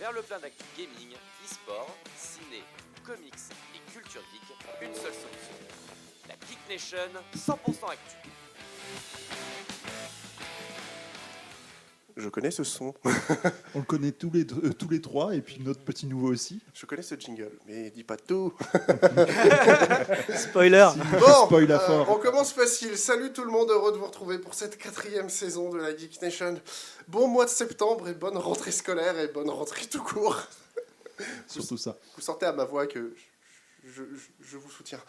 Faire le plein d'actu gaming, e-sport, ciné, comics et culture geek, une seule solution. La Geek Nation 100% actu. Je connais ce son. On le connaît tous les trois, et puis notre petit nouveau aussi. Je connais ce jingle, mais dis pas tout. Spoiler. Bon, Spoil fort. on commence facile. Salut tout le monde, heureux de vous retrouver pour cette 4e saison de la Geek Nation. Bon mois de septembre et bonne rentrée scolaire et bonne rentrée tout court. Surtout ça. Vous sentez à ma voix que je vous soutiens.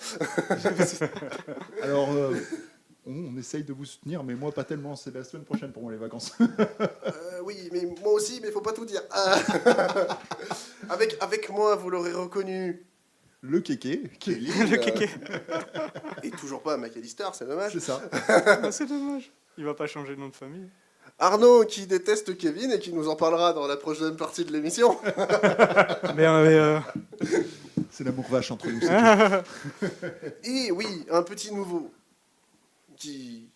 Alors, on essaye de vous soutenir, mais moi pas tellement. C'est la semaine prochaine pour moi les vacances. Oui, mais moi aussi, mais faut pas tout dire. Avec moi, vous l'aurez reconnu. Le kéké. Kevin, Le kéké. Et toujours pas McAllister, c'est dommage. C'est ça. Ah, c'est dommage. Il va pas changer de nom de famille. Arnaud qui déteste Kevin et qui nous en parlera dans la prochaine partie de l'émission. Mais C'est l'amour vache entre nous. C'est tout. Et oui, un petit nouveau qui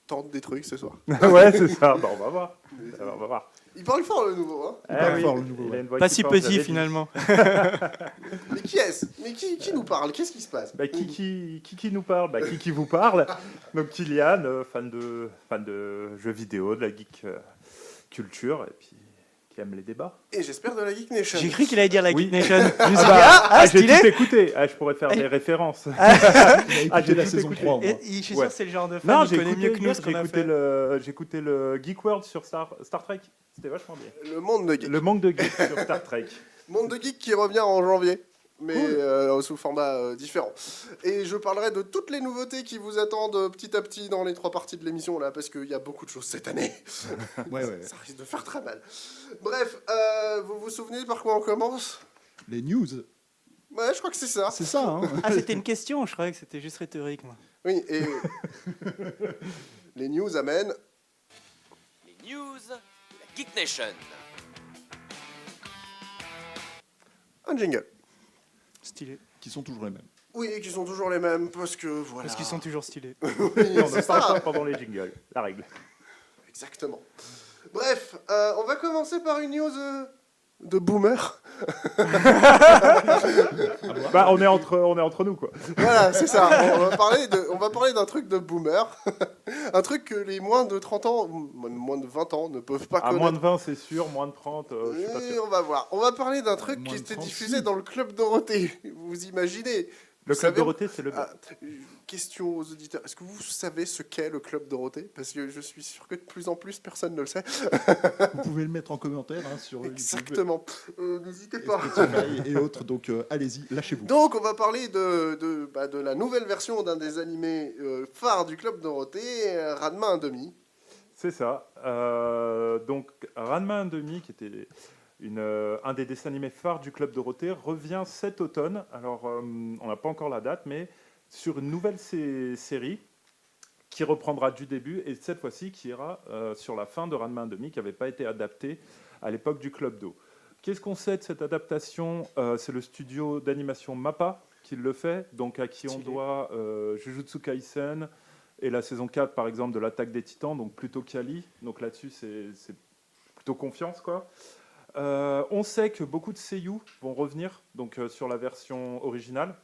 tente des trucs ce soir. Ouais, c'est ça. Bah, on va voir. Alors, on va voir. Il parle fort le nouveau, hein. Il parle fort, le nouveau, Il a ouais. une voix pas qui si porte, j'avais petit dit. finalement. Mais qui est-ce? Mais qui nous parle? Qu'est-ce qui se passe? Bah, qui nous parle? Bah, qui vous parle? Donc Kylian, fan de jeux vidéo, de la geek culture, et puis qui aime les débats. Et j'espère de la Geek Nation. J'ai cru qu'il allait dire la Oui. Geek Nation. Je me suis dit, ah, j'ai stylé. tout écouté. Ah, je pourrais faire des références. Il a écouté j'ai la tout saison écouté. 3. Moi. Et je suis sûr Ouais. que c'est le genre de Non, fan qui j'ai connaît écouté, mieux que nous ce qu'on a fait. j'ai écouté le Geek World sur Star Trek. C'était vachement bien. Le monde de geek. Le manque de geek sur Star Trek. Monde de geek qui revient en janvier, mais sous format différent. Et je parlerai de toutes les nouveautés qui vous attendent petit à petit dans les 3 parties de l'émission là, parce qu'il y a beaucoup de choses cette année. Ouais. Ça risque de faire très mal. Bref, vous vous souvenez par quoi on commence? Les news, Ouais, je crois que c'est ça. c'est ça. Hein. Ah, c'était une question. Je croyais que c'était juste rhétorique, moi. Oui, et les news amènent. Les news de la Geek Nation. Un jingle. Stylé. Qui sont toujours les mêmes. Oui, qui sont toujours les mêmes, parce que voilà. Parce qu'ils sont toujours stylés. Oui, Et on c'est ne parle ça. pas pendant les jingles. La règle. Exactement. Bref, on va commencer par une news de boomer. Bah, on est entre nous, quoi. Voilà, c'est ça. On va parler d'un truc de boomer. Un truc que les moins de 30 ans, moins de 20 ans ne peuvent pas À connaître. moins de 20, c'est sûr. Moins de 30, je suis pas Oui, sûr. on va voir. On va parler d'un truc Moins qui de était 36. diffusé dans le Club Dorothée. Vous imaginez? Le Vous Club savez- Dorothée, c'est le... Ah, question aux auditeurs. Est-ce que vous savez ce qu'est le Club Dorothée? Parce que je suis sûr que de plus en plus, personne ne le sait. Vous pouvez le mettre en commentaire sur YouTube, Exactement. N'hésitez pas. Spotify et autres. Donc allez-y, lâchez-vous. Donc, on va parler de la nouvelle version d'un des animés phares du Club Dorothée, Ranma 1,5. C'est ça. Donc, Ranma 1,5, qui était un des dessins animés phares du Club Dorothée, revient cet automne. Alors, on n'a pas encore la date, mais sur une nouvelle série qui reprendra du début et cette fois-ci qui ira sur la fin de Ranma 1,5 qui n'avait pas été adapté à l'époque du Club Do. Qu'est-ce qu'on sait de cette adaptation? C'est le studio d'animation MAPPA qui le fait, donc à qui on Stylé. doit Jujutsu Kaisen et la saison 4 par exemple de l'Attaque des Titans, donc plutôt quali. Donc là-dessus c'est plutôt confiance, quoi. On sait que beaucoup de seiyuu vont revenir donc, sur la version originale.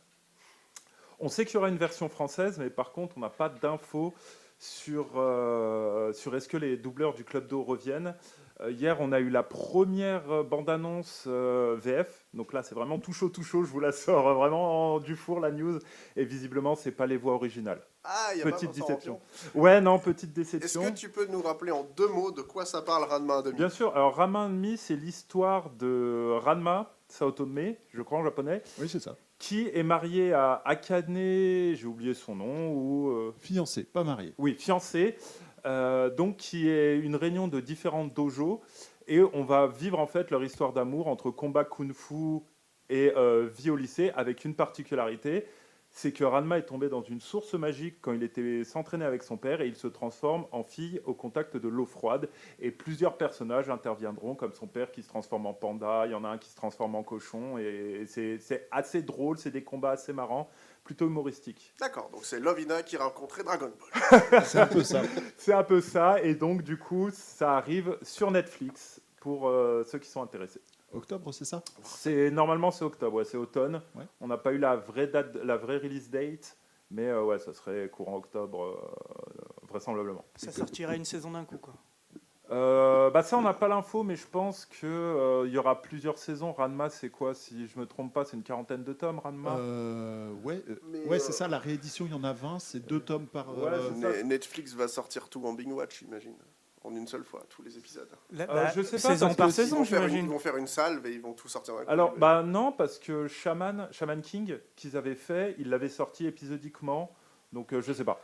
On sait qu'il y aura une version française, mais par contre, on n'a pas d'infos sur est-ce que les doubleurs du Club Do reviennent. Hier, on a eu la première bande-annonce VF. Donc là, c'est vraiment tout chaud, je vous la sors vraiment du four, la news. Et visiblement, ce n'est pas les voix originales. Ah, il y a Petite pas Vincent déception. Rampion. Ouais, non, petite Est-ce déception. que tu peux nous rappeler en 2 mots de quoi ça parle Ranma 1,5? Bien sûr. Alors, Ranma 1,5, c'est l'histoire de Ranma Saotome, je crois en japonais, Oui, c'est ça. qui est marié à Akane, j'ai oublié son nom, ou... Fiancé, pas marié. Oui, fiancé, donc qui est une réunion de différentes dojos, et on va vivre en fait leur histoire d'amour entre combat kung-fu et vie au lycée, avec une particularité, c'est que Ranma est tombé dans une source magique quand il était s'entraîner avec son père, et il se transforme en fille au contact de l'eau froide, et plusieurs personnages interviendront, comme son père qui se transforme en panda, il y en a un qui se transforme en cochon, et c'est assez drôle, c'est des combats assez marrants, plutôt humoristiques. D'accord, donc c'est Lovina qui rencontrait Dragon Ball. C'est un peu ça. C'est un peu ça, et donc du coup, ça arrive sur Netflix pour ceux qui sont intéressés. octobre, c'est ça? Normalement c'est octobre, ouais, c'est automne. Ouais. On n'a pas eu la vraie date, la vraie release date, mais ouais, ça serait courant octobre vraisemblablement. Ça sortirait une saison d'un coup, quoi. Ça on n'a pas l'info, mais je pense que il y aura plusieurs saisons. Ranma, c'est quoi? Si je me trompe pas, c'est une quarantaine de tomes, Ranma. Ouais, c'est ça, la réédition, il y en a 20, c'est 2 tomes par... Ouais, c'est ça. Netflix va sortir tout en binge watch, j'imagine. En une seule fois, tous les épisodes. Je sais pas, Saison parce par que saison, Ils j'imagine. vont faire une salve et ils vont tout sortir d'un coup. Alors, non, parce que Shaman King, qu'ils avaient fait, ils l'avaient sorti épisodiquement, donc je sais pas.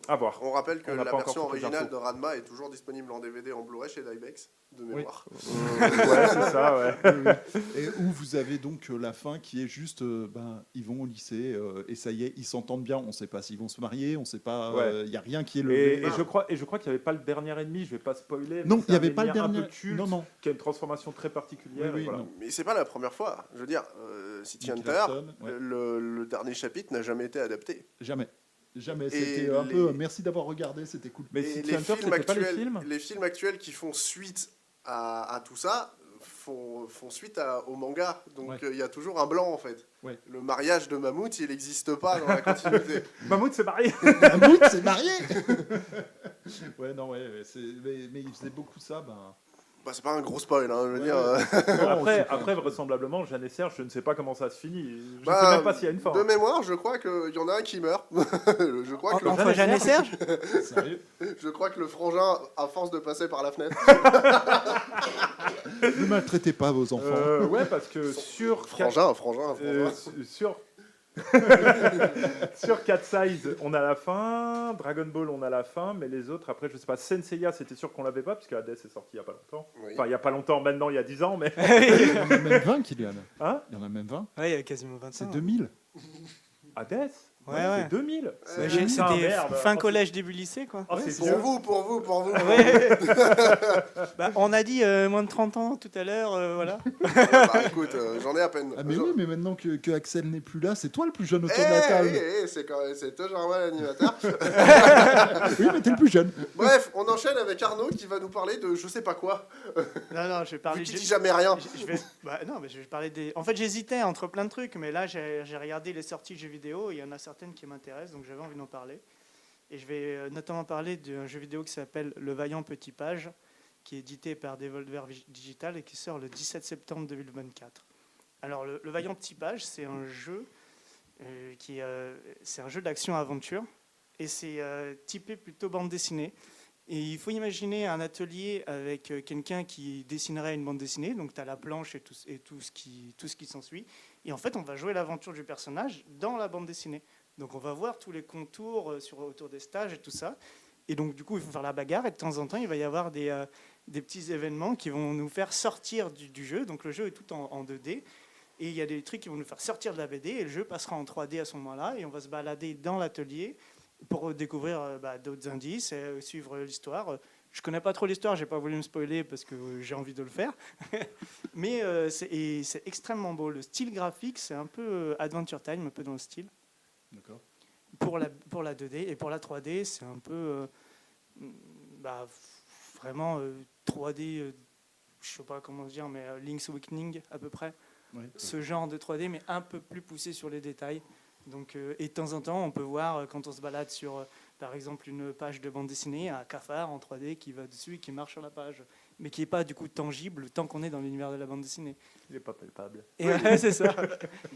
À voir. On rappelle que On n'a la pas encore version toutes les originale infos. de Ranma est toujours disponible en DVD en Blu-ray chez Dybex, de mémoire. Ouais, c'est ça, ouais. Et où vous avez donc la fin qui est juste, ils vont au lycée et ça y est, ils s'entendent bien. On ne sait pas s'ils vont se marier, on ne sait pas, Ouais. il n'y a rien qui est levé. Et je crois qu'il n'y avait pas le dernier ennemi, je vais pas spoiler. mais Non, c'est il n'y un avait pas le ennemi dernier. un peu culte, Non. qui a une transformation très particulière. Oui, et voilà. non. Mais c'est pas la première fois. Je veux dire, City Nick Hunter, Larson, ouais. le dernier chapitre n'a jamais été adapté. Jamais. Et C'était un les- peu. Merci d'avoir regardé, c'était cool. Mais Et City Hunter, c'était pas les films les films actuels qui font suite à tout ça font suite au manga. Donc Ouais. il y a toujours un blanc en fait. Ouais. Le mariage de Mammouth, il n'existe pas dans la continuité. Mammouth s'est marié. Mammouth s'est marié. Ouais, non, ouais. Mais il faisait beaucoup ça. Bah, c'est pas un gros spoil, hein, je veux Ouais, dire. ouais. Après, vraisemblablement, Jeanne et Serge, je ne sais pas comment ça se finit. Je ne Bah, sais même pas s'il y a une fin. De mémoire, je crois qu'il y en a un qui meurt. je crois que le Entre Jeanne et Serge. Sérieux. Je crois que le frangin, à force de passer par la fenêtre, Ne maltraitez pas vos enfants. Ouais, parce que sur frangin. sur sur Cat Size, on a la fin. Dragon Ball, on a la fin. Mais les autres, après, je sais pas. Senseiya, c'était sûr qu'on l'avait pas, puisque Hades est sorti il y a pas longtemps. Oui. Enfin, il y a pas longtemps, maintenant, il y a 10 ans, mais. Il y en a même 20, Kylian. Hein? Il y en a même 20. Ouais, il y a quasiment 25. C'est 2000. Hades? Ouais, Non, ouais. C'est 2000. Ouais, Ouais, Putain, C'était merde. fin Oh, collège, début lycée, quoi. Oh, c'est Pour vieux. vous. Ouais. Bah, on a dit moins de 30 ans tout à l'heure, voilà. Bah, écoute, j'en ai à peine. Ah, mais oui, mais maintenant que Axel n'est plus là, c'est toi le plus jeune autour Eh, de la table. c'est toi, Germain, l'animateur. Oui, mais t'es le plus jeune. Bref, on enchaîne avec Arnaud qui va nous parler de je sais pas quoi. Non, je vais parler. Qui dit jamais rien. Je vais parler des. En fait, j'hésitais entre plein de trucs, mais là, j'ai regardé les sorties de jeux vidéo. Il y en a certaines qui m'intéressent, donc j'avais envie d'en parler. Et je vais notamment parler d'un jeu vidéo qui s'appelle Le Vaillant Petit Page, qui est édité par Devolver Digital et qui sort le 17 septembre 2024. Alors, le Vaillant Petit Page, c'est un jeu c'est un jeu d'action-aventure et c'est typé plutôt bande dessinée. Et il faut imaginer un atelier avec quelqu'un qui dessinerait une bande dessinée, donc tu as la planche et tout ce qui s'ensuit. Et en fait, on va jouer l'aventure du personnage dans la bande dessinée. Donc on va voir tous les contours autour des stages et tout ça. Et donc du coup, il faut faire la bagarre et de temps en temps, il va y avoir des petits événements qui vont nous faire sortir du jeu. Donc le jeu est tout en 2D. Et il y a des trucs qui vont nous faire sortir de la BD et le jeu passera en 3D à ce moment-là. Et on va se balader dans l'atelier pour découvrir d'autres indices et suivre l'histoire. Je connais pas trop l'histoire, j'ai pas voulu me spoiler parce que j'ai envie de le faire. Mais c'est extrêmement beau. Le style graphique, c'est un peu Adventure Time, un peu dans le style. D'accord. Pour la 2D et pour la 3D, c'est un peu vraiment 3D, je sais pas comment dire, mais Link's Awakening à peu près. Ouais. Ce genre de 3D, mais un peu plus poussé sur les détails. Donc, et de temps en temps, on peut voir quand on se balade sur, par exemple, une page de bande dessinée, un cafard en 3D qui va dessus et qui marche sur la page, mais qui n'est pas du coup tangible tant qu'on est dans l'univers de la bande dessinée. Il n'est pas palpable. Et ouais, c'est ça.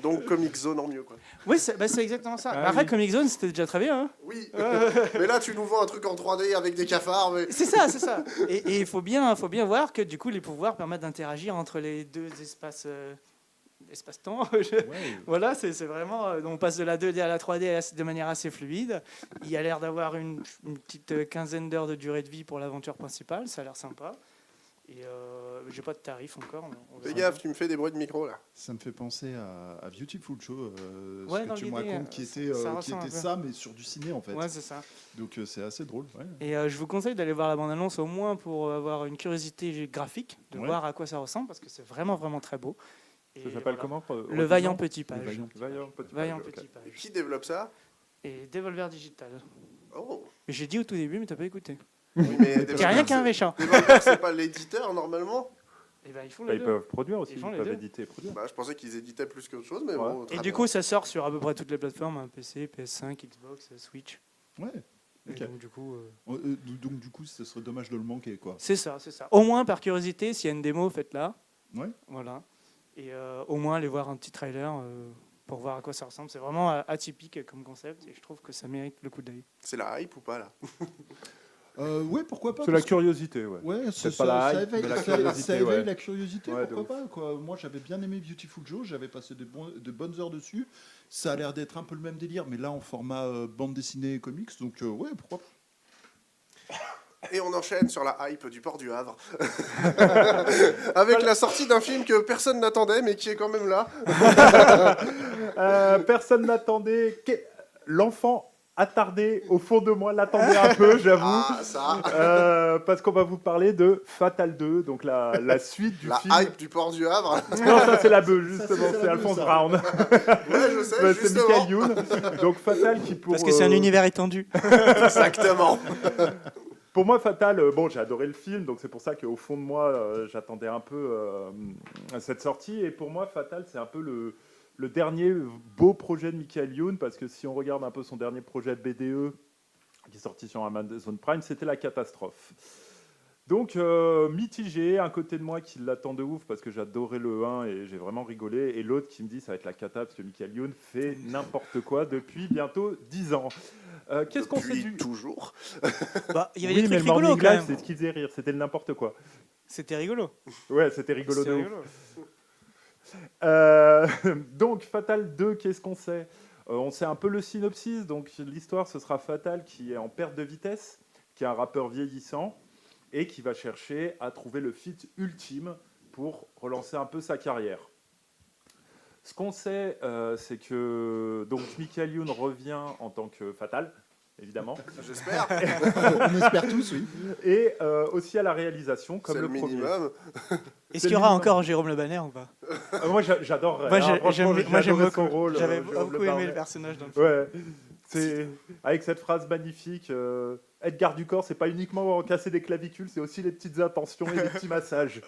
Donc Comic Zone en mieux, quoi. Oui, c'est exactement ça. Ah, Après, oui. Comic Zone, c'était déjà très bien. Hein. Oui, mais là tu nous vends un truc en 3D avec des cafards. Mais... C'est ça. Et il faut bien voir que du coup, les pouvoirs permettent d'interagir entre les deux espace-temps. Voilà, c'est vraiment... on passe de la 2D à la 3D de manière assez fluide. Il y a l'air d'avoir une petite quinzaine d'heures de durée de vie pour l'aventure principale. Ça a l'air sympa. Et j'ai pas de tarif encore. Fais gaffe, tu me fais des bruits de micro là. Ça me fait penser à Beautiful Show, Ouais, ce dans que tu me l'idée, racontes, qui ça était ressemble un peu. ça, mais sur du ciné en fait. Ouais, c'est ça. Donc c'est assez drôle. Ouais. Et je vous conseille d'aller voir la bande-annonce au moins pour avoir une curiosité graphique, de Ouais. voir à quoi ça ressemble, parce que c'est vraiment, vraiment très beau. Et Ça s'appelle voilà. comment Le Vaillant Petit Page. Vaillant Petit Vaillant Page, ok. Petit Et Page. qui développe ça? Et Devolver Digital. Oh. Mais j'ai dit au tout début, mais t'as pas écouté. Oui, mais Il n'y a rien qu'un méchant. Devolver, c'est pas l'éditeur normalement? Et ben, ils font Bah, les ils deux. peuvent produire aussi, Ils ils font les peuvent deux. éditer et produire. Bah, je pensais qu'ils éditaient plus qu'autre chose, mais Ouais. bon. Et très du bien. coup, ça sort sur à peu près toutes les plateformes, hein, PC, PS5, Xbox, Switch. Ouais. Et Ok. donc, du coup, Donc du coup, ce serait dommage de le manquer, quoi. c'est ça, c'est ça. Au moins, par curiosité, s'il y a une démo, faites-la. Ouais. Voilà. Et au moins, aller voir un petit trailer pour voir à quoi ça ressemble. C'est vraiment atypique comme concept et je trouve que ça mérite le coup d'œil. C'est la hype ou pas là? Ouais, pourquoi pas. C'est la parce que- curiosité, ouais. Ouais, C'est pas la hype, éveille, mais la ça curiosité, éveille ouais. la curiosité, Ouais, de pourquoi ouf. pas, quoi. Moi, j'avais bien aimé Beautiful Joe, j'avais passé de bonnes heures dessus. Ça a l'air d'être un peu le même délire, mais là en format bande dessinée et comics, donc ouais, pourquoi pas. Et on enchaîne sur la hype du port du Havre. Avec la sortie d'un film que personne n'attendait, mais qui est quand même là. Personne n'attendait. L'enfant attardé au fond de moi l'attendait un peu, j'avoue. Ah, ça. Parce qu'on va vous parler de Fatal 2, donc la suite du La film. hype du port du Havre. Non, ça c'est la bœuf, Ça, justement, c'est la c'est bœuf, Alphonse ça. Brown. Ouais, je sais, Ouais, c'est justement. Michael Youn. Donc Fatal qui pour. Parce que c'est un univers étendu. Exactement. Pour moi, Fatal, bon, j'ai adoré le film, donc c'est pour ça qu'au fond de moi, j'attendais un peu cette sortie. Et pour moi, Fatal, c'est un peu le dernier beau projet de Michael Youn, parce que si on regarde un peu son dernier projet BDE, qui est sorti sur Amazon Prime, c'était la catastrophe. Donc, mitigé, un côté de moi qui l'attend de ouf, parce que j'adorais le 1 et j'ai vraiment rigolé, et l'autre qui me dit ça va être la cata, parce que Michael Youn fait n'importe quoi depuis bientôt 10 ans. Qu'est-ce qu'on sait Depuis du... toujours. Bah, il y avait Oui, des mais trucs le rigolos Morning quand Live, même. c'est ce qui faisait rire, c'était le n'importe quoi. C'était rigolo. Ouais, c'était rigolo de C'était ouf. rigolo. Donc, Fatal 2, qu'est-ce qu'on sait On sait un peu le synopsis. Donc, l'histoire, ce sera Fatal qui est en perte de vitesse, qui est un rappeur vieillissant et qui va chercher à trouver le feat ultime pour relancer un peu sa carrière. Ce qu'on sait, c'est que donc Michael Youn revient en tant que Fatal, évidemment, J'espère. On espère tous, oui. et aussi à la réalisation, comme C'est le le premier. minimum. Est-ce qu'il y aura encore Jérôme Le Banner ou pas? Moi, j'adore. Moi, j'aime son beaucoup. rôle. J'avais Jérôme beaucoup Le aimé Barnet. le personnage dans le film. Ouais, c'est avec cette phrase magnifique. Être garde du corps, c'est pas uniquement casser des clavicules, c'est aussi les petites intentions et les petits massages.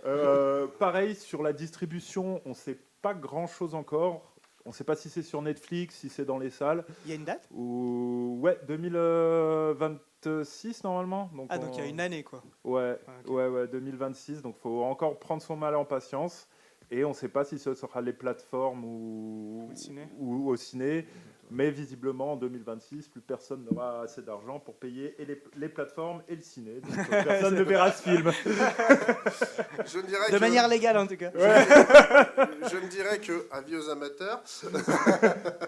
Voilà. Pareil sur la distribution, on sait pas grand chose encore. On sait pas si c'est sur Netflix, si c'est dans les salles. Il y a une date? Ou ouais, 2026 normalement. Donc Ah, donc il y a une année, quoi. Ouais, Ah, ok. ouais, 2026. Donc, faut encore prendre son mal en patience. Et on ne sait pas si ce sera les plateformes ou au ciné. Mais visiblement, en 2026, plus personne n'aura assez d'argent pour payer et les plateformes et le ciné. Donc, personne ne verra ce film. Je ne dirais De que- manière légale, en tout cas. Je ne dirais que, avis aux amateurs,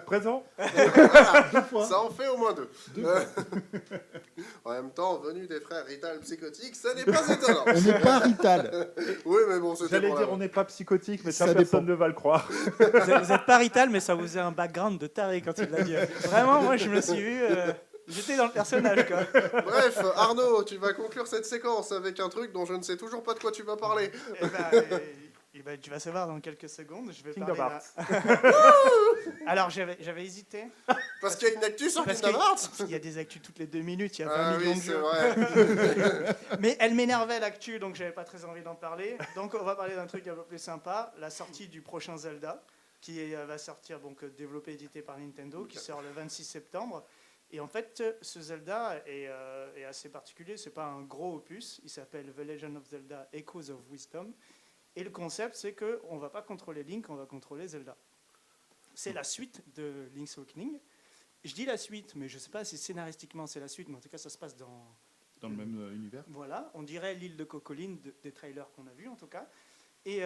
Présent. ça en fait au moins deux. Deux fois. En même temps, venu des frères Rital psychotiques, ça n'est pas étonnant. On n'est pas Rital. Oui, mais bon, c'était J'allais pour dire, la- on n'est pas psychotique, mais ça, Ça personne dépend. ne va le croire. Vous êtes pas Rital, mais ça vous faisait un background de taré quand il l'a dit. Vraiment, moi, je me suis vu... J'étais dans le personnage, quoi. Bref, Arnaud, tu vas conclure cette séquence avec un truc dont je ne sais toujours pas de quoi tu vas parler. Eh ben, tu vas savoir dans quelques secondes. Je vais Kingdom parler Hearts. Alors, j'avais hésité. Parce qu'il y a une actu sur Parce Kingdom Hearts. qu'il y a des actus toutes les 2 minutes, il y a 20 Ah millions oui, de c'est jeux. vrai. Mais elle m'énervait l'actu, donc j'avais pas très envie d'en parler. Donc on va parler d'un truc un peu plus sympa, la sortie du prochain Zelda, qui va sortir, donc développé et édité par Nintendo, qui sort le 26 septembre. Et en fait, ce Zelda est assez particulier, c'est pas un gros opus, il s'appelle The Legend of Zelda Echoes of Wisdom. Et le concept, c'est qu'on ne va pas contrôler Link, on va contrôler Zelda. C'est la suite de Link's Awakening. Je dis la suite, mais je ne sais pas si scénaristiquement c'est la suite, mais en tout cas ça se passe dans Dans le même univers. voilà, on dirait l'île de Cocoline des trailers qu'on a vus en tout cas. Et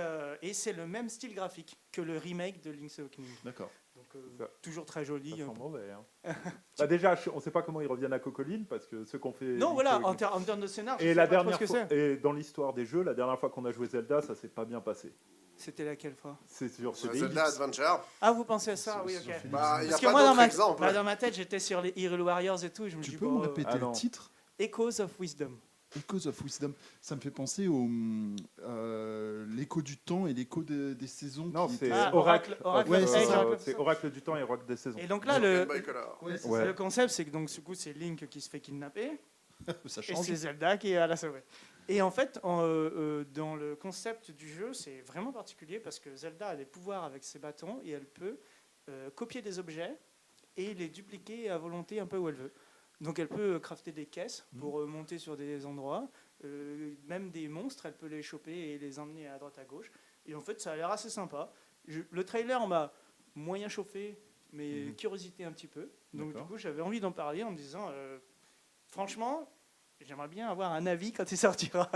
c'est le même style graphique que le remake de Link's Awakening. D'accord. Donc Ça- toujours très joli. Ça sent mauvais. Hein. Bah déjà, on ne sait pas comment ils reviennent à Cocoline, parce que ceux qu'on fait. Non, voilà, en termes de scénar, je Et sais la pas trop dernière ce que fois, c'est. et dans l'histoire des jeux, la dernière fois qu'on a joué Zelda, ça s'est pas bien passé. C'était laquelle fois? C'est sur Zelda CDI. Adventure. Ah, vous pensez à ça? Sur- Oui, sur ok. Philips. Bah, il n'y a Parce que pas moi, d'autre exemple. dans ma tête, j'étais sur les Hyrule Warriors et tout. Et je me Tu dis, peux bon, me répéter ah non. le titre? Echoes of Wisdom. Echoes of Wisdom. Ça me fait penser au l'écho du temps et l'écho des saisons. Non, qui c'est étaient- Ah, Oracle. Oracle Ouais, c'est ça. C'est Oracle du temps et Oracle des saisons. Et donc là, Sur le, Game Boy Color. Ouais, c'est Ouais. le concept, c'est que donc, du coup, c'est Link qui se fait kidnapper. ça. Ça Et change. c'est Zelda qui est à la sauver. Et en fait, dans le concept du jeu, c'est vraiment particulier parce que Zelda a des pouvoirs avec ses bâtons et elle peut copier des objets et les dupliquer à volonté un peu où elle veut. Donc elle peut crafter des caisses pour monter sur des endroits, même des monstres, elle peut les choper et les emmener à droite à gauche. Et en fait, ça a l'air assez sympa. Le trailer m'a moyen chauffé, mais curiosité un petit peu. Donc D'accord. du coup, j'avais envie d'en parler en me disant, franchement, j'aimerais bien avoir un avis quand il sortira,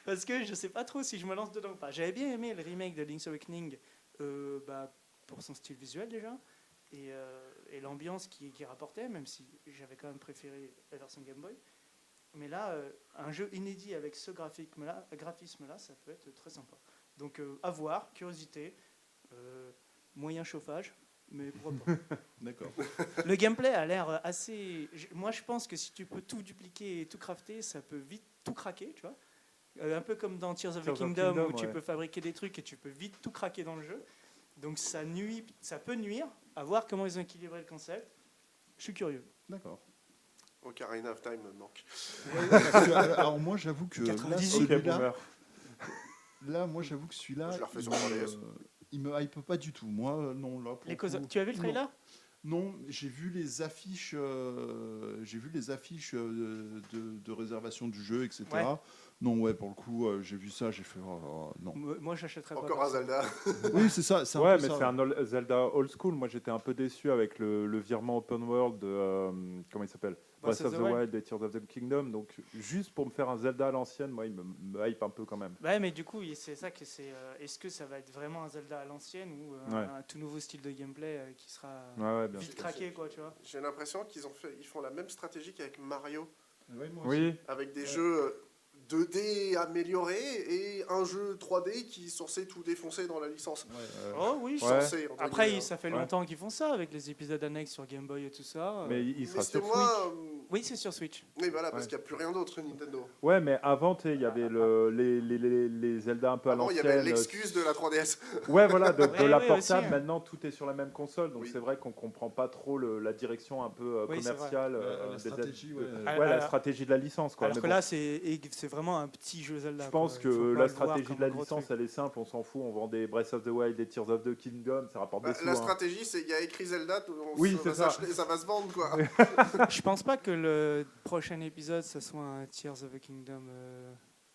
parce que je sais pas trop si je me lance dedans ou pas. J'avais bien aimé le remake de Link's Awakening pour son style visuel déjà, et l'ambiance qui rapportait, même si j'avais quand même préféré la version Game Boy. Mais là, un jeu inédit avec ce graphisme-là, ça peut être très sympa. Donc à voir, curiosité, moyen chauffage, mais pourquoi pas. D'accord. Le gameplay a l'air assez... Moi, je pense que si tu peux tout dupliquer et tout crafter, ça peut vite tout craquer, tu vois. Un peu comme dans Tears of the Kingdom, où tu peux fabriquer des trucs et tu peux vite tout craquer dans le jeu. Donc ça peut nuire. À voir comment ils ont équilibré le concept. Je suis curieux. D'accord. Ocarina of Time me manque. Alors moi, j'avoue que là, 98. Ok, boomer. moi, j'avoue que celui-là, Je le refais sur 3DS. il me hype pas du tout. Moi, non, là. Pour le coup, Tu as vu le trailer? Non, j'ai vu les affiches, de réservation du jeu, etc. Ouais. Non, ouais, pour le coup, j'ai vu ça, j'ai fait non. Moi, j'achèterais pas. Encore un Zelda. Oui, c'est ça. C'est un Ouais, peu mais ça. c'est un Zelda old school. Moi, j'étais un peu déçu avec le virement open world de comment il s'appelle, Breath of the Wild et Tears of the Kingdom. Donc, juste pour me faire un Zelda à l'ancienne, moi, il me hype un peu quand même. Ouais, mais du coup, c'est ça que c'est. Est-ce que ça va être vraiment un Zelda à l'ancienne ou un tout nouveau style de gameplay qui sera Ouais, bien vite sûr. craqué, quoi, tu vois? J'ai l'impression ils font la même stratégie qu'avec Mario, Ouais, moi aussi. Oui, avec des jeux 2D améliorés et un jeu 3D qui est censé tout défoncer dans la licence. Ouais, Oh oui. Ouais. Censé, entre Après, guillemets, ça fait Ouais. longtemps qu'ils font ça avec les épisodes annexes sur Game Boy et tout ça. mais il Mais sera c'était sur moins. Switch. Oui, c'est sur Switch. Oui, voilà, parce Ouais. qu'il n'y a plus rien d'autre, Nintendo. Ouais, mais avant, tu sais, il y avait les Zelda un peu à Avant, il y l'ancienne. avait l'excuse de la 3DS. Ouais, voilà, de Ouais, la ouais, portable. aussi, hein. Maintenant, tout est sur la même console. Donc, Oui. c'est vrai qu'on comprend pas trop la direction un peu Oui, c'est commerciale. La des stratégie, ouais. Ah, Ouais, la alors- stratégie de la licence, quoi. Alors Mais que bon, là, c'est vraiment un petit jeu Zelda. je pense quoi. que Faut pas la le voir stratégie comme de la un gros licence, truc. elle est simple. On s'en fout. On vend des Breath of the Wild, des Tears of the Kingdom. Ça rapporte des sous. La hein. stratégie, c'est il y a écrit Zelda, Oui, c'est ça. ça va se vendre, quoi. Je pense pas que le prochain épisode, ce soit un Tears of the Kingdom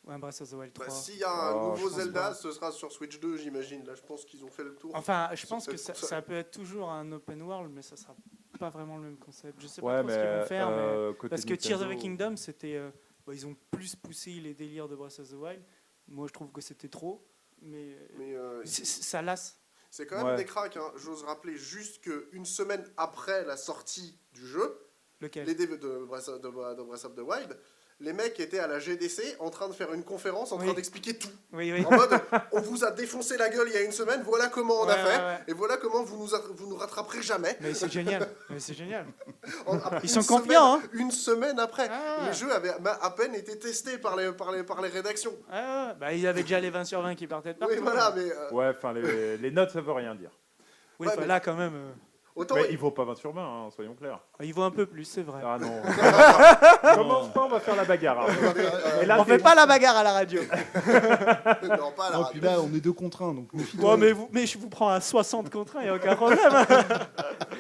ou un Breath of the Wild 3. Bah, s'il y a un Oh, nouveau je pense Zelda, pas. ce sera sur Switch 2, j'imagine. Là, je pense qu'ils ont fait le tour. Enfin, je pense que peut-être pour ça. ça peut être toujours un open world, mais ça sera pas vraiment le même concept. Je sais pas Ouais, trop ce qu'ils vont faire, mais... côté Parce que Tears of the Nintendo- Kingdom, c'était, ils ont plus poussé les délires de Breath of the Wild. Moi, je trouve que c'était trop, mais Mais ça lasse. c'est quand même Ouais. des cracks. Hein. J'ose rappeler juste qu'une semaine après la sortie du jeu, Lequel? les devs de Breath of the Wild, les mecs étaient à la GDC en train de faire une conférence, en train Oui. d'expliquer tout. Oui, oui. En mode, on vous a défoncé la gueule il y a une semaine, voilà comment on a Ouais, fait, ouais, ouais. et voilà comment vous nous rattraperez jamais. Mais c'est génial. Mais c'est génial. Après Ils une sont confiants, hein. Une semaine après. Ah. Les jeux avaient à peine été testés par les rédactions. Ah, bah, il y avait déjà les 20 sur 20 qui partaient de partout. Oui, voilà, mais Ouais, enfin, les notes, ça veut rien dire. Oui, Ouais, enfin, mais- là, quand même, autant. Mais il vaut pas 20 sur 20, hein, soyons clairs. il vaut un peu plus, c'est vrai. Ah non. Commence pas, on va faire la bagarre. hein. Et là, On fait pas la bagarre à la radio. Non, pas à la Non, puis radio. là, on est 2 contre 1, donc méfie-toi. Ouais, mais je vous prends à 60 contre 1, il n'y a aucun problème.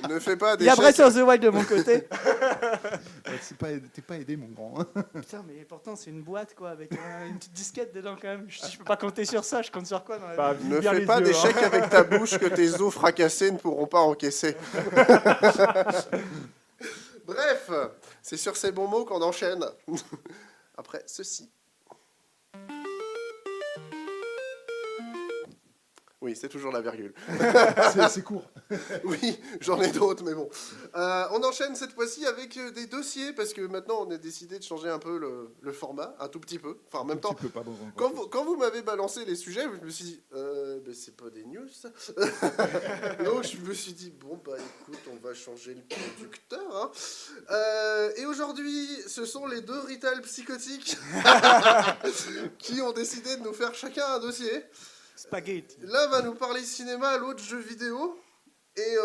Ne fais pas Il y a d'échecs. Breath of the Wild de mon côté. T'es pas aidé, mon grand. hein. Putain, mais pourtant, c'est une boîte, quoi, avec une petite disquette dedans, quand même. Je peux pas compter sur ça, je compte sur quoi dans la Bah, vie? vise Ne bien fais les pas yeux, d'échecs hein. avec ta bouche que tes os fracassés ne pourront pas encaisser. Bref, c'est sur ces bons mots qu'on enchaîne. Après ceci. Oui, c'est toujours la virgule. C'est court. Oui, j'en ai d'autres, mais bon. On enchaîne cette fois-ci avec des dossiers, parce que maintenant on a décidé de changer un peu le format, un tout petit peu. Enfin, en même temps, Tu peux pas dans un quand vous m'avez balancé les sujets, je me suis dit, ben, c'est pas des news, ça. Donc je me suis dit, bon, bah écoute, on va changer le producteur. Hein. Et aujourd'hui, ce sont les deux Rital psychotiques qui ont décidé de nous faire chacun un dossier. Spaghetti. L'un va nous parler cinéma, l'autre jeux vidéo. Et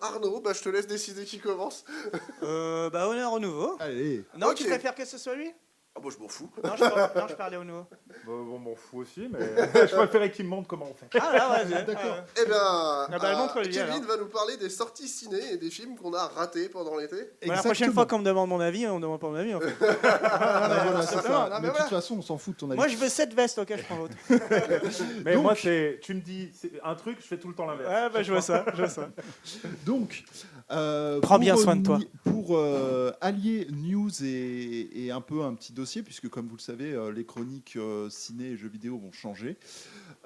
Arnaud, bah, je te laisse décider qui commence. Bah, honneur au nouveau. Allez. Non, Ok. tu préfères que ce soit lui? Ah, moi, je m'en fous. Non, je parlais au nouveau. Bon, m'en fous aussi, mais je préférais qu'il me montre comment on fait. Ah, là, ouais, D'accord. Eh bien, bah, montre-lui, Kevin alors. va nous parler des sorties ciné et des films qu'on a ratés pendant l'été. Voilà, la prochaine fois qu'on me demande mon avis, on me demande pas mon avis. En fait. Ah, voilà, c'est simplement, ça. non, mais Mais de voilà. toute façon, on s'en fout de ton avis. Moi, je veux 7 vestes, ok, je prends l'autre. Mais Donc- moi, tu me dis un truc, je fais tout le temps l'inverse. Ouais, bah, je vois ça. Donc, Prends bien soin de toi. Pour allier news et un peu un petit dossier, puisque comme vous le savez, les chroniques ciné et jeux vidéo vont changer,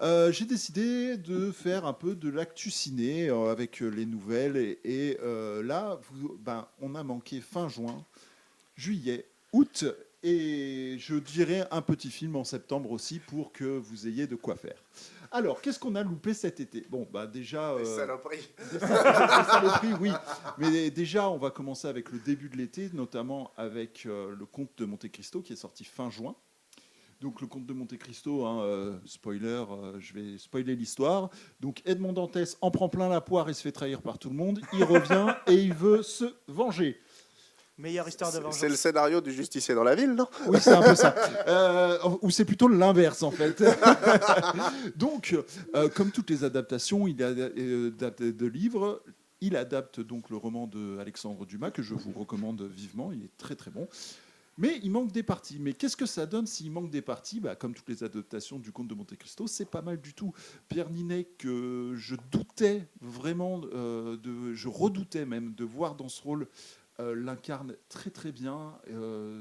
j'ai décidé de faire un peu de l'actu ciné avec les nouvelles. Et là, on a manqué fin juin, juillet, août, et je dirais un petit film en septembre aussi pour que vous ayez de quoi faire. Alors, qu'est-ce qu'on a loupé cet été? Bon, déjà... Les saloperies. des saloperies, oui. Mais déjà, on va commencer avec le début de l'été, notamment avec le Comte de Monte Cristo qui est sorti fin juin. Donc le Comte de Monte Cristo, spoiler, je vais spoiler l'histoire. Donc Edmond Dantès en prend plein la poire et se fait trahir par tout le monde. Il revient et il veut se venger. Meilleure histoire de vengeance. C'est le scénario du justicier dans la ville, non? Oui, c'est un peu ça. Ou c'est plutôt l'inverse, en fait. Donc, comme toutes les adaptations de livres, il adapte donc le roman de Alexandre Dumas, que je vous recommande vivement. Il est très, très bon. Mais il manque des parties. Mais qu'est-ce que ça donne s'il manque des parties? Comme toutes les adaptations du Comte de Monte Cristo, c'est pas mal du tout. Pierre Ninet, que je doutais vraiment, je redoutais même de voir dans ce rôle, l'incarne très très bien.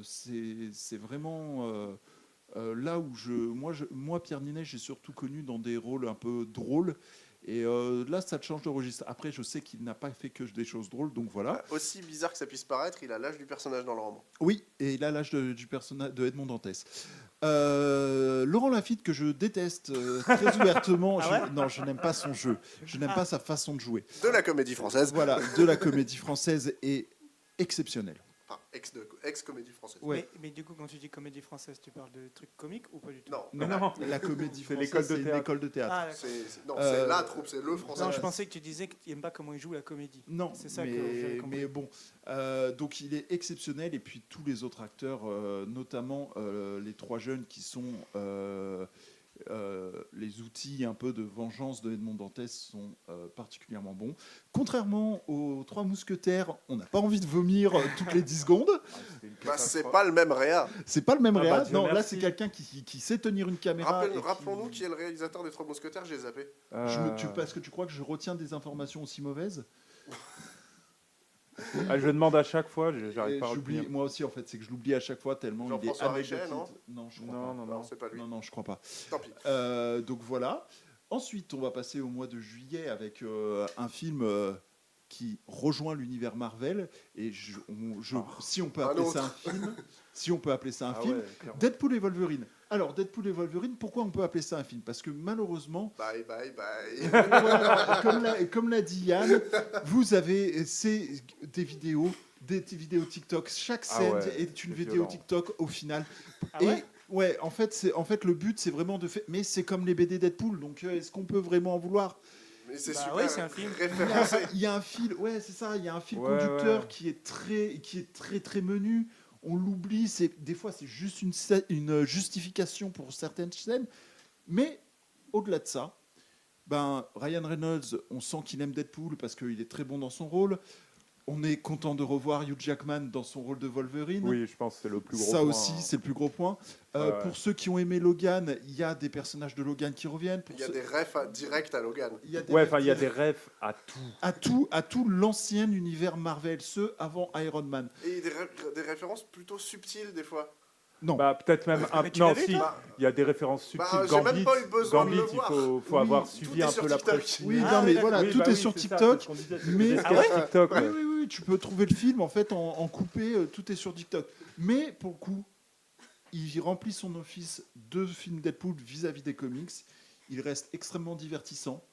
C'est vraiment là où moi Pierre Ninet, j'ai surtout connu dans des rôles un peu drôles. Et là, ça te change de registre. Après, je sais qu'il n'a pas fait que des choses drôles, donc voilà. Aussi bizarre que ça puisse paraître, il a l'âge du personnage dans le roman. Oui, et il a l'âge du personnage de Edmond Dantès. Laurent Lafitte, que je déteste très ouvertement. Ah ouais Non, je n'aime pas son jeu. Je n'aime pas sa façon de jouer. De la comédie française. Voilà, de la comédie française est exceptionnelle. Enfin, ex-comédie française. Ouais. Mais du coup, quand tu dis comédie française, tu parles de trucs comiques ou pas du tout? Non, Non. La comédie C'est française, l'école de c'est une théâtre. école de théâtre. Ah, d'accord. c'est la troupe, c'est le français. Non, je pensais que tu disais que tu n'aimes pas comment il joue la comédie. Non, C'est ça que j'avais compris. mais bon, donc il est exceptionnel et puis tous les autres acteurs, notamment les trois jeunes qui sont les outils un peu de vengeance de Edmond Dantès sont particulièrement bons. Contrairement aux Trois Mousquetaires, on n'a pas envie de vomir toutes les 10 secondes. C'est pas le même réa. C'est pas le même Ah bah, réa. Dieu Non, là merci. c'est quelqu'un qui sait tenir une caméra. Rappelons-nous qui est le réalisateur des Trois Mousquetaires, j'ai zappé. Parce que tu crois que je retiens des informations aussi mauvaises? Je demande à chaque fois, j'arrive Et pas à j'oublie, retenir. moi aussi en fait, c'est que je l'oublie à chaque fois tellement il est Jean-François Richet, anecdotique. Non, je crois pas. Non, c'est pas lui. Non, je crois pas. Tant pis. Donc voilà. Ensuite, on va passer au mois de juillet avec un film qui rejoint l'univers Marvel. Et si on peut appeler ça un film, si on peut appeler ça un Ah film, ouais, clairement. Deadpool et Wolverine. Alors Deadpool et Wolverine, pourquoi on peut appeler ça un film? Parce que malheureusement, Bye, bye, bye. voilà, comme l'a dit Yann, vous avez des vidéos TikTok. Chaque Ah scène ouais, est une c'est vidéo violent. TikTok au final. Ah Et ouais ouais, en fait, le but c'est vraiment de faire. Mais c'est comme les BD Deadpool, donc est-ce qu'on peut vraiment en vouloir? Mais c'est Bah super ouais, c'est un film. référencé. Il y a un fil, ouais, c'est ça. Il y a un fil Ouais, conducteur ouais. qui est très très menu. On l'oublie. Des fois c'est juste une justification pour certaines scènes, mais au-delà de ça, Ryan Reynolds, on sent qu'il aime Deadpool parce qu'il est très bon dans son rôle. On est content de revoir Hugh Jackman dans son rôle de Wolverine. Oui, je pense que c'est le plus gros Ça point, aussi, hein. c'est le plus gros point. Ouais. Pour ceux qui ont aimé Logan, il y a des personnages de Logan qui reviennent. Pour Il y a ceux- des refs directs à Logan. il y a des Ouais, enfin, il y a des rêves à tout. à tout l'ancien univers Marvel, ceux avant Iron Man. Et des références plutôt subtiles des fois. Non. Peut-être même un. Mais tu Non, l'as vu, si, toi il y a des références subtiles. j'ai même Gambit, pas eu besoin de le Gambit, il voir. faut Oui, avoir tout suivi est un sur peu la TikTok. presse. Oui, Ah, non, mais oui, voilà, Oui, tout bah est oui, sur c'est ça, TikTok. c'est ce qu'on disait, c'est mais- des Ah sketchs ouais TikTok. Oui, Ouais. oui, oui, tu peux trouver le film en fait en coupé, tout est sur TikTok. Mais pour le coup, il remplit son office de film Deadpool vis-à-vis des comics. Il reste extrêmement divertissant.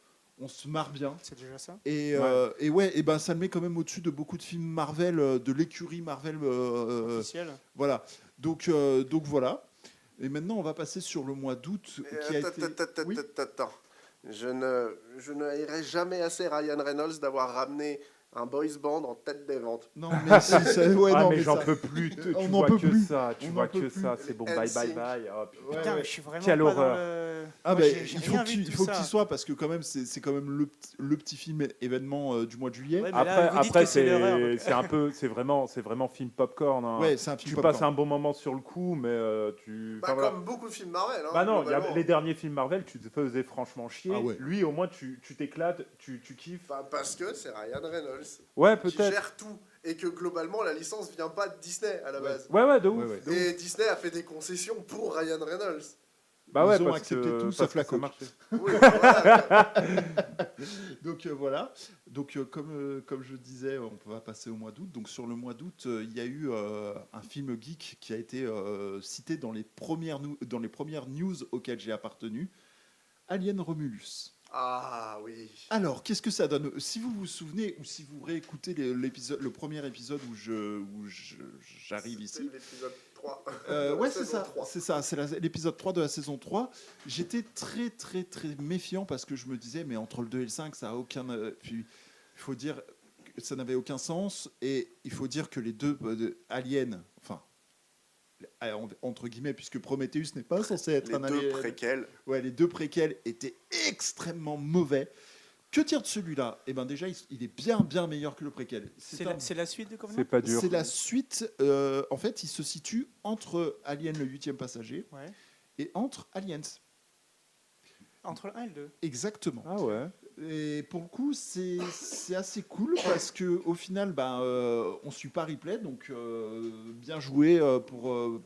On se marre bien. C'est déjà ça. Et ça le met quand même au-dessus de beaucoup de films Marvel, de l'écurie Marvel. Officiel. Voilà. Donc voilà. Et maintenant, on va passer sur le mois d'août qui a été. Oui. Attends. Je ne haïrai jamais assez Ryan Reynolds d'avoir ramené un boys band en tête des ventes. Non, mais si, ouais, Ah non, mais j'en ça- peux plus, tu On n'en vois peut que plus. ça, On n'en peut plus. c'est bon, bye bye NSYNC. bye. Oh, putain. Ouais, Putain, ouais. mais je suis vraiment Quelle pas horreur. dans le... Ah Moi, ben, j'ai il faut rien que vu tu, de il tout faut que ça. tu y sois parce que quand même c'est quand même le petit film événement du mois de juillet. Ouais, mais là, vous dites Après que c'est l'horreur, donc- c'est un peu, c'est vraiment film popcorn. Hein. Ouais, c'est un film Tu popcorn. passes un bon moment sur le coup, mais tu. Bah, enfin, voilà. comme beaucoup de films Marvel. Hein, Bah non, globalement. les derniers films Marvel, tu te faisais franchement chier. Ah ouais. Lui, au moins, tu t'éclates, tu kiffes. Enfin, parce que c'est Ryan Reynolds Ouais, qui peut-être. gère tout. Et que globalement, la licence vient pas de Disney à la base. Ouais, de ouf. Ouais, ouais. de ouf. Et Disney a fait des concessions pour Ryan Reynolds. Bah ouais, Ils ont parce accepté que, tout, parce sauf que la ça coke. marchait. Oui, voilà. Donc voilà. Donc comme je disais, on va passer au mois d'août. Donc sur le mois d'août, il y a eu un film geek qui a été cité dans les premières news auxquelles j'ai appartenu. Alien Romulus. Ah oui. Alors, qu'est-ce que ça donne? Si vous vous souvenez, ou si vous réécoutez le premier épisode où j'arrive C'était ici, l'épisode 3. ouais, c'est Saison ça, 3. c'est ça, c'est l'épisode 3 de la saison 3. J'étais très, très, très méfiant parce que je me disais, mais entre le 2 et le 5, ça a aucun. Puis, il faut dire que ça n'avait aucun sens, et il faut dire que les deux aliens, enfin, entre guillemets, puisque Prometheus n'est pas censé être Les un deux alien. préquels. Ouais, les deux préquels étaient extrêmement mauvais. Que dire de celui-là? Eh ben déjà, il est bien, bien meilleur que le préquel. C'est la suite de Covenant. C'est pas dur. C'est la suite. En fait, il se situe entre Alien le 8e passager Ouais. et entre Aliens. Entre le 1 et le 2. Exactement. Ah ouais. Et pour le coup, c'est assez cool parce que au final, on suit pas Ripley, donc bien joué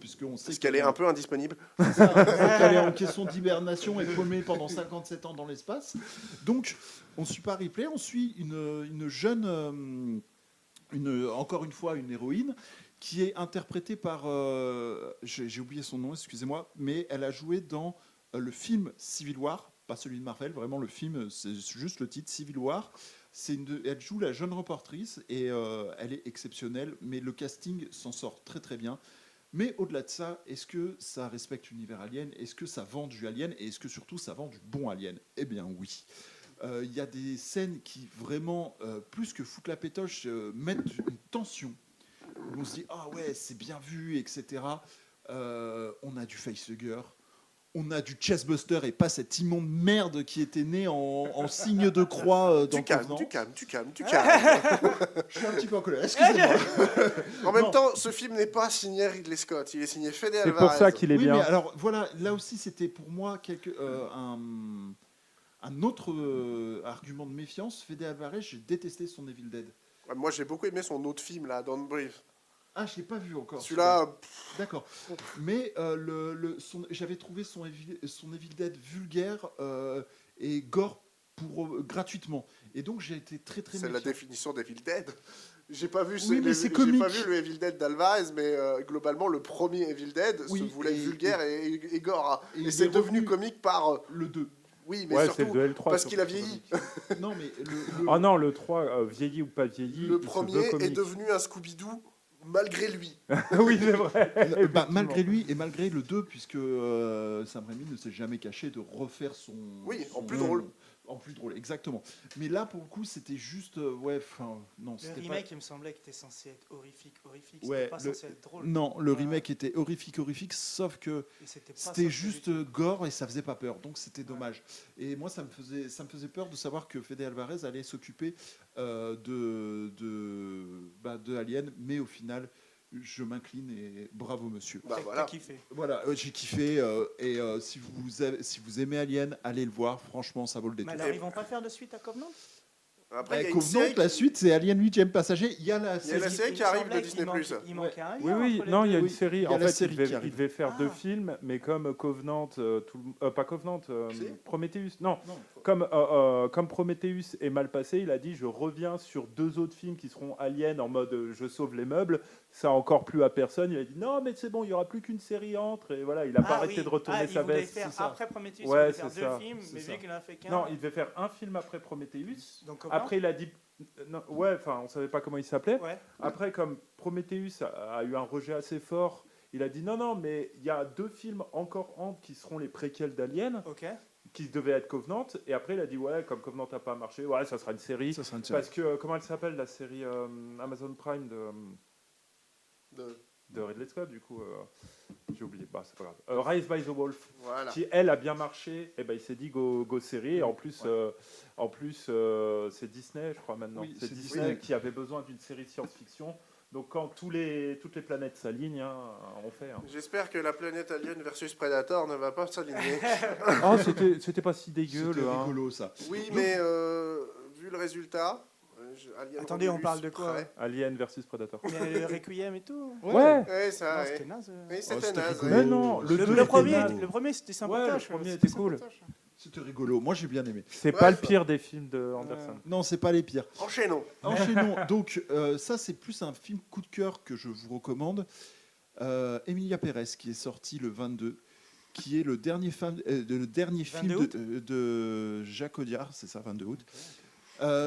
puisqu'on sait Parce qu'elle est un peu indisponible. qu'elle est en question d'hibernation et paumée pendant 57 ans dans l'espace. Donc, on suit pas Ripley, on suit une jeune, encore une fois, une héroïne qui est interprétée par, j'ai oublié son nom, excusez-moi, mais elle a joué dans le film Civil War, pas celui de Marvel, vraiment le film, c'est juste le titre, Civil War. Elle joue la jeune reportrice et elle est exceptionnelle, mais le casting s'en sort très très bien. Mais au-delà de ça, est-ce que ça respecte l'univers Alien? Est-ce que ça vend du Alien? Et est-ce que surtout ça vend du bon Alien? Eh bien oui. Il y a des scènes qui vraiment, plus que foutent la pétoche, mettent une tension. Où on se dit, ah ouais, c'est bien vu, etc. On a du facehugger. On a du chestbuster et pas cette immonde merde qui était née en signe de croix dans Tu calmes, Covenant. tu calmes, tu calmes, tu Ah. calmes. Je suis un petit peu en colère, excusez-moi. En même Non. temps, ce film n'est pas signé Ridley Scott, il est signé Fede C'est Alvarez. pour ça qu'il est Oui, bien. mais alors voilà, là aussi c'était pour moi un autre argument de méfiance. Fede Alvarez, j'ai détesté son Evil Dead. Moi, j'ai beaucoup aimé son autre film, là, Don't Breathe. Ah, je l'ai pas vu encore. Celui-là, D'accord. Mais j'avais trouvé son Evil Dead vulgaire et gore gratuitement. Et donc j'ai été très très c'est la méfiant. définition d'Evil Dead. J'ai pas vu, Oui, mais c'est j'ai comique. pas vu le Evil Dead d'Alvarez, mais globalement, le premier Evil Dead Oui, se voulait et- vulgaire et gore. et il Et c'est est devenu revenu- comique par... Le 2. oui, mais Ouais, c'est surtout le 2 et le 3. parce qu'il a vieilli. Non, mais Oh non, le 3, vieilli ou pas vieilli. Le il se premier veut est comique. devenu un Scooby-Doo malgré lui. Oui, c'est vrai. Bah, malgré lui et malgré le 2, puisque Sam Raimi ne s'est jamais caché de refaire son. Oui, en son- plus drôle. En plus drôle, exactement. Mais là, pour le coup, c'était juste. Ouais, enfin. Non, Le c'était remake, il me semblait qu'il était censé être horrifique. C'était Ouais, pas censé être drôle. pas. Non, le Ouais. remake était horrifique, sauf que Et c'était pas c'était censé juste du tout. gore et ça faisait pas peur. Donc c'était dommage. Et moi, ça me faisait peur de savoir que Fede Alvarez allait s'occuper de Alien, mais au final. Je m'incline et bravo monsieur. Bah T'as voilà. kiffé. Voilà, j'ai kiffé et si vous aimez Alien, allez le voir. Franchement, ça vaut le Mais détour. alors, ils vont pas faire de suite à Covenant? Après, il y a une Convenons série que la suite, c'est Alien 8e passager. Il y a la Il y a série. la série Il qui me arrive semblait de qu'il Disney+. Il manquait un Oui, lien oui, entre les non, il y a deux. une série. Il y a En la fait, série qui arrive. il devait faire Ah. 2 films, mais comme Covenant, pas Covenant, Si. Prometheus, non, Non, comme Prometheus est mal passé, il a dit je reviens sur 2 autres films qui seront Alien en mode je sauve les meubles. Ça a encore plu à personne. Il a dit non, mais c'est bon, il y aura plus qu'une série entre. Et voilà, il a pas arrêté de retourner sa Il voulait veste. faire c'est ça. après Prometheus, il Ouais, voulait faire c'est 2 ça, films, c'est mais ça. vu qu'il en a fait qu'un. Non, il devait faire un film après Prometheus. Donc Covenant. Après, il a dit. Non, ouais, enfin, on savait pas comment il s'appelait. Ouais. Après, comme Prometheus a eu un rejet assez fort, il a dit non, mais il y a 2 films encore entre qui seront les préquels d'Alien. Ok. qui devait être Covenant, et après il a dit ouais, comme Covenant n'a pas marché, ouais, ça sera une série. Ça sera une série. Parce que, comment elle s'appelle la série Amazon Prime de Ridley Scott, du coup, j'ai oublié, bah, c'est pas grave. Rise by the Wolf, Voilà. qui elle a bien marché, et ben il s'est dit go série, et en plus, c'est Disney, je crois maintenant. Oui, c'est c'est Disney Disney. qui avait besoin d'une série science-fiction. Donc quand toutes les planètes s'alignent, hein, on fait. Hein. J'espère que la planète Alien versus Predator ne va pas s'aligner. Ah, c'était pas si dégueu, C'était le hein. rigolo, ça. Oui, mais vu le résultat... Alien Attendez, on Romulus, parle de quoi prêt. Alien versus Predator. Il y a le Requiem et tout. Ouais. Ouais, ça, Non, ouais. c'était naze. Oui, Oh, c'était c'était naze. rigolo. Mais non, Le, deux le était premier, naze. le premier, c'était Ouais, sympatoche. le premier c'était était cool. sympatoche. C'était rigolo. Moi, j'ai bien aimé. C'est Bref. pas le pire des films de Anderson. Non, c'est pas les pires. Enchaînons. Enchaînons. Donc, ça, c'est plus un film coup de cœur que je vous recommande. Emilia Pérez, qui est sorti le 22, qui est le dernier film 22 août de Jacques Audiard, c'est ça, 22 août,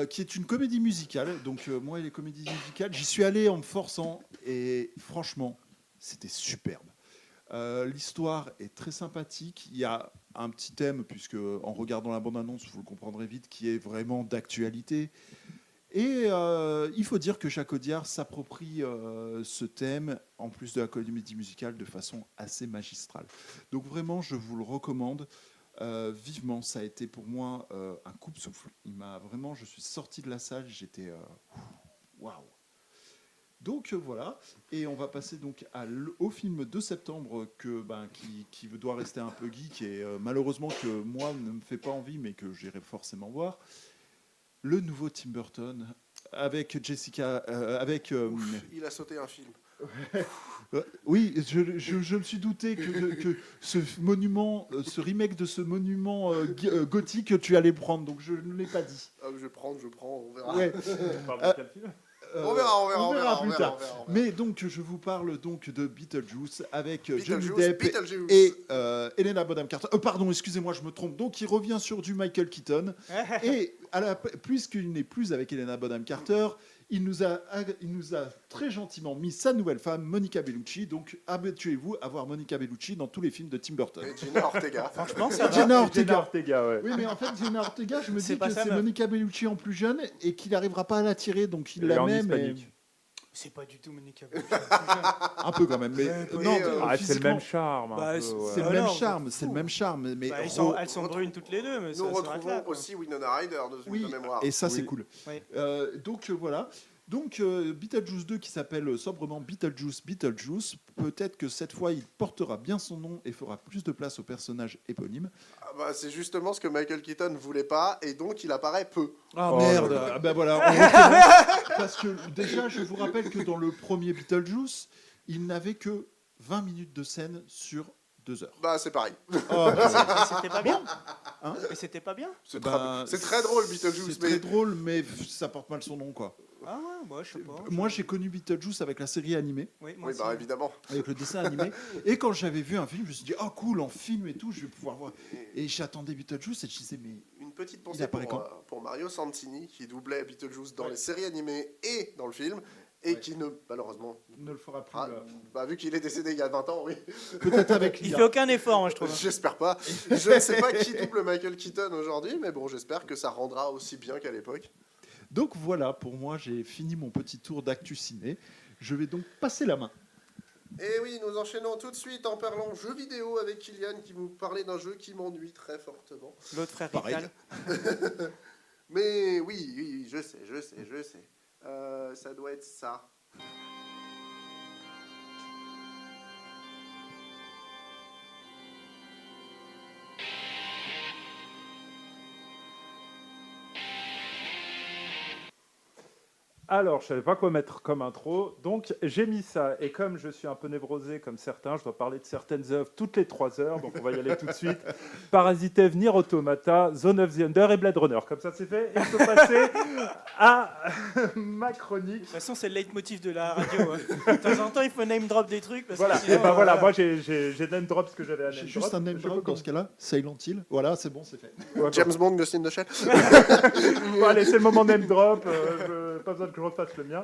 qui est une comédie musicale. Donc, moi et les comédies musicales, j'y suis allé en me forçant et franchement, c'était superbe. L'histoire est très sympathique. Il y a un petit thème, puisque en regardant la bande-annonce, vous le comprendrez vite, qui est vraiment d'actualité. Et il faut dire que Jacques Audiard s'approprie ce thème, en plus de la comédie musicale, de façon assez magistrale. Donc vraiment, je vous le recommande vivement. Ça a été pour moi un coupe-souffle. Je suis sorti de la salle, j'étais waouh. Donc voilà, et on va passer donc au film de septembre qui doit rester un peu geek et malheureusement que moi ne me fait pas envie, mais que j'irai forcément voir. Le nouveau Tim Burton avec Jessica, Il a sauté un film. oui, je me suis douté que ce monument, ce remake de ce monument gothique, tu allais prendre, donc je ne l'ai pas dit. Ah, je prends, on verra. Ouais. On parle de quel film On verra plus tard. on verra. Mais donc, je vous parle donc de Beetlejuice avec Johnny Beetlejuice, Depp Beetlejuice. et Helena Bonham Carter. Pardon, excusez-moi, je me trompe. Donc, il revient sur du Michael Keaton. Et puisqu'il n'est plus avec Helena Bonham Carter, il nous a très gentiment mis sa nouvelle femme, Monica Bellucci. Donc, habituez-vous à voir Monica Bellucci dans tous les films de Tim Burton. Et Gina Ortega. Franchement, ça va. Jenna Ortega. Jenna Ortega, ouais. Oui, mais en fait, Jenna Ortega, je me C'est dis pas que sa c'est meuf. Monica Bellucci en plus jeune et qu'il n'arrivera pas à l'attirer, donc il Et la en met, mais hispanique. C'est pas du tout Monica Bellucci. un peu quand même. Mais non, Et, Ah, c'est le physiquement, même charme. un Bah, peu, c'est- ouais. c'est le Ah même non, charme, c'est c'est le fou. même charme. Mais Bah, elles sont brunes toutes les deux, mais Nous ça s'arrête retrouvons là, quoi. aussi Winona Ryder oui, de mémoire. et ça c'est Oui. cool. Oui. Donc voilà. Donc Beetlejuice 2 qui s'appelle sobrement Beetlejuice. Peut-être que cette fois il portera bien son nom et fera plus de place au personnage éponyme. Ah bah, c'est justement ce que Michael Keaton ne voulait pas, et donc il apparaît peu. Ah Oh merde. là là. Ah ben voilà. On recommence. Parce que déjà je vous rappelle que dans le premier Beetlejuice il n'avait que 20 minutes de scène sur 2 heures. Bah, c'est pareil. Oh, Et c'était pas bien. Hein Et c'était pas bien. C'est bah, très, c'est très drôle, Beetlejuice, C'est mais très drôle, mais ça porte mal son nom, quoi. Ah ouais, moi je sais pas. Moi, j'ai connu Beetlejuice avec la série animée, Oui, moi oui, aussi. bah évidemment. avec le dessin animé. Et quand j'avais vu un film, je me suis dit, oh cool, en film et tout, je vais pouvoir voir. Et j'attendais Beetlejuice et je disais, mais Une petite Il pensée apparaît pour Mario Santini, qui doublait Beetlejuice dans les séries animées et dans le film, et Ouais. qui ne, malheureusement, ne le fera plus. ah, là. bah, vu qu'il est décédé il y a 20 ans, oui, Peut-être avec Il l'IA. fait aucun effort, moi, je trouve. j'espère pas. Je ne sais pas qui double Michael Keaton aujourd'hui, mais bon, j'espère que ça rendra aussi bien qu'à l'époque. Donc voilà, pour moi, j'ai fini mon petit tour d'actu ciné. Je vais donc passer la main. Et oui, nous enchaînons tout de suite en parlant jeux vidéo avec Kylian qui vous parlait d'un jeu qui m'ennuie très fortement. L'autre frère Pareil. Rital. Mais oui, je sais. Ça doit être ça. Alors, je savais pas quoi mettre comme intro, donc j'ai mis ça. Et comme je suis un peu névrosé comme certains, je dois parler de certaines œuvres toutes les 3 heures, donc on va y aller tout de suite. Parasite Eve, Nier Automata, Zone of the Under et Blade Runner. Comme ça, c'est fait. Et je peux passer à ma chronique. De toute façon, c'est le leitmotiv de la radio. hein. De temps en temps, il faut name drop des trucs. Parce Voilà, que sinon, et ben voilà, moi j'ai name drop ce que j'avais à J'ai name juste drop. un name Je drop peux dans ce cas-là. Silent Hill. Voilà, c'est bon, c'est fait. Ouais, James Bond, Ghost in the Shell. Bon, allez, c'est le moment name drop. Pas besoin que je refasse le mien.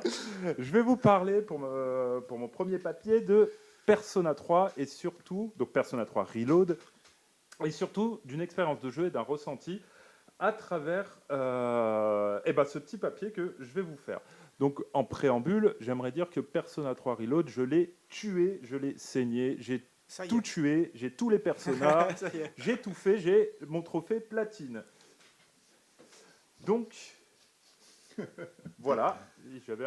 Je vais vous parler pour mon premier papier de Persona 3 et surtout, donc Persona 3 Reload et surtout d'une expérience de jeu et d'un ressenti à travers ce petit papier que je vais vous faire. Donc en préambule, j'aimerais dire que Persona 3 Reload, je l'ai tué, je l'ai saigné, j'ai Ça y tout est. tué, j'ai tous les personnages, Ça y est. j'ai tout fait, j'ai mon trophée platine. Donc voilà, j'avais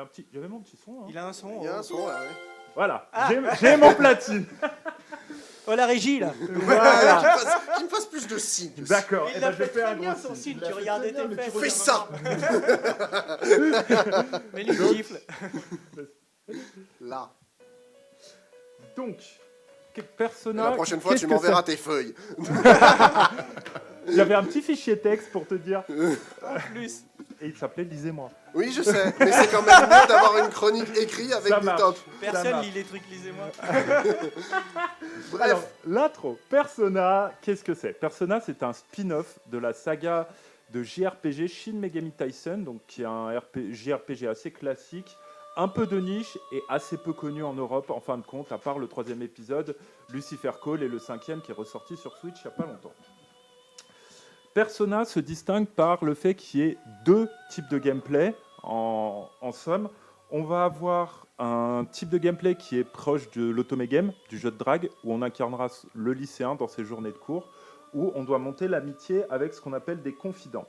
mon petit son. Hein. Il a un son. Il y a un oh. son là, ouais. Voilà, j'ai mon platine. Oh, la régie, là. Voilà. Qu'il me fasse plus de signes. D'accord. Il eh l'a ben, je fait fais très un bien, gros son signe. signe. Il l'a Tu fait regardais très bien, tes mais tu fesses. Fais regardes ça. Mais lui gifle. Là. Donc, Et Persona. la prochaine fois, qu'est-ce tu que m'enverras ça- tes feuilles. Il y avait un petit fichier texte pour te dire. En plus. Et il s'appelait Lisez-moi. Oui, je sais, mais c'est quand même mieux d'avoir une chronique écrite avec Ça des marche. tops. Personne marche. lit les trucs, lisez-moi. Bref, Alors, l'intro. Persona, qu'est-ce que c'est? Persona, c'est un spin-off de la saga de JRPG Shin Megami Tensei, donc qui est un JRPG assez classique, un peu de niche et assez peu connu en Europe, en fin de compte, à part le 3e épisode, Lucifer Call, et le 5e qui est ressorti sur Switch il n'y a pas longtemps. Persona se distingue par le fait qu'il y ait 2 types de gameplay. En somme, on va avoir un type de gameplay qui est proche de l'Otome Game, du jeu de drague, où on incarnera le lycéen dans ses journées de cours, où on doit monter l'amitié avec ce qu'on appelle des confidents.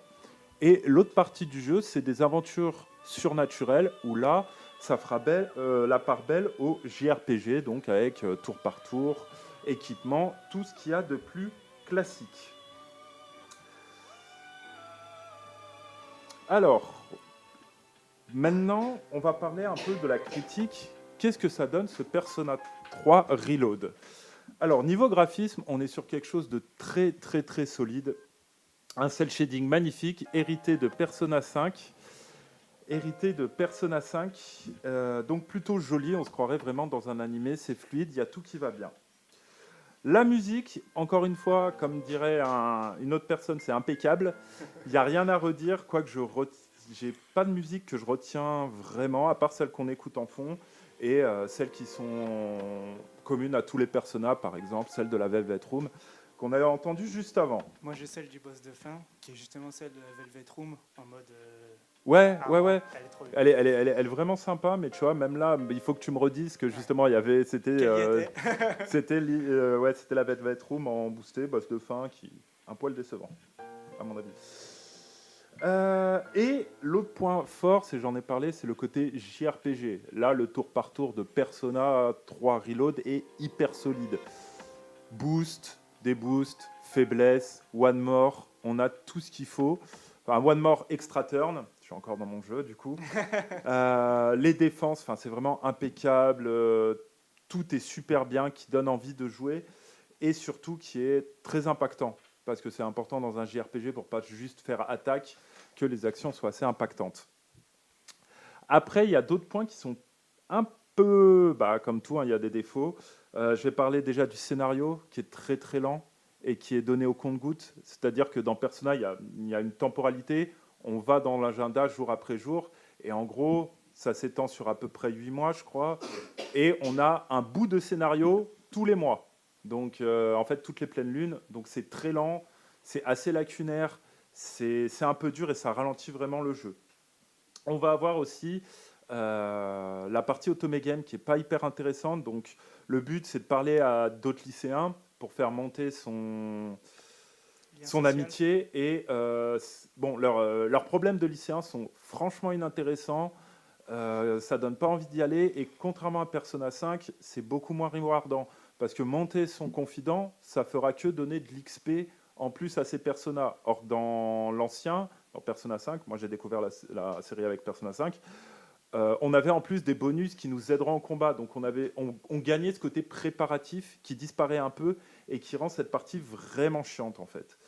Et l'autre partie du jeu, c'est des aventures surnaturelles, où là, ça fera la part belle au JRPG, donc avec tour par tour, équipement, tout ce qu'il y a de plus classique. Alors, maintenant, on va parler un peu de la critique. Qu'est-ce que ça donne, ce Persona 3 Reload? Alors, niveau graphisme, on est sur quelque chose de très, très, très solide. Un cel shading magnifique, hérité de Persona 5. Donc plutôt joli, on se croirait vraiment dans un animé, c'est fluide, il y a tout qui va bien. La musique, encore une fois, comme dirait une autre personne, c'est impeccable. Il n'y a rien à redire, quoique j'ai pas de musique que je retiens vraiment, à part celles qu'on écoute en fond, et celles qui sont communes à tous les personnages, par exemple, celle de la Velvet Room, qu'on avait entendue juste avant. Moi, j'ai celle du boss de fin, qui est justement celle de la Velvet Room, en mode. Ouais. Elle est trop bien. Elle est vraiment sympa, mais tu vois, même là, il faut que tu me redises que justement, c'était Quelle y était c'était la Velvet Room en boosté, boss de fin, qui un poil décevant, à mon avis. Et l'autre point fort, j'en ai parlé, c'est le côté JRPG. Là, le tour par tour de Persona 3 Reload est hyper solide. Boost, déboost, faiblesse, one more, on a tout ce qu'il faut. Enfin, one more extra turn, je suis encore dans mon jeu du coup. Les défenses, c'est vraiment impeccable. Tout est super bien, qui donne envie de jouer et surtout qui est très impactant. Parce que c'est important dans un JRPG pour pas juste faire attaque, que les actions soient assez impactantes. Après, il y a d'autres points qui sont un peu, comme tout, il y a des défauts. Je vais parler déjà du scénario qui est très très lent et qui est donné au compte-gouttes. C'est-à-dire que dans Persona, il y a une temporalité. On va dans l'agenda jour après jour et en gros, ça s'étend sur à peu près 8 mois, je crois. Et on a un bout de scénario tous les mois. Donc, en fait, toutes les pleines lunes. Donc, c'est très lent, c'est assez lacunaire, c'est un peu dur et ça ralentit vraiment le jeu. On va avoir aussi la partie Otome Game qui n'est pas hyper intéressante. Donc, le but, c'est de parler à d'autres lycéens pour faire monter son amitié. Et leurs problèmes de lycéens sont franchement inintéressants. Ça donne pas envie d'y aller. Et contrairement à Persona 5, c'est beaucoup moins rewardant. Parce que monter son confident, ça fera que donner de l'XP en plus à ces personnages. Or, dans l'ancien, dans Persona 5, moi j'ai découvert la série avec Persona 5, on avait en plus des bonus qui nous aideront en combat. Donc on gagnait ce côté préparatif qui disparaît un peu et qui rend cette partie vraiment chiante en fait.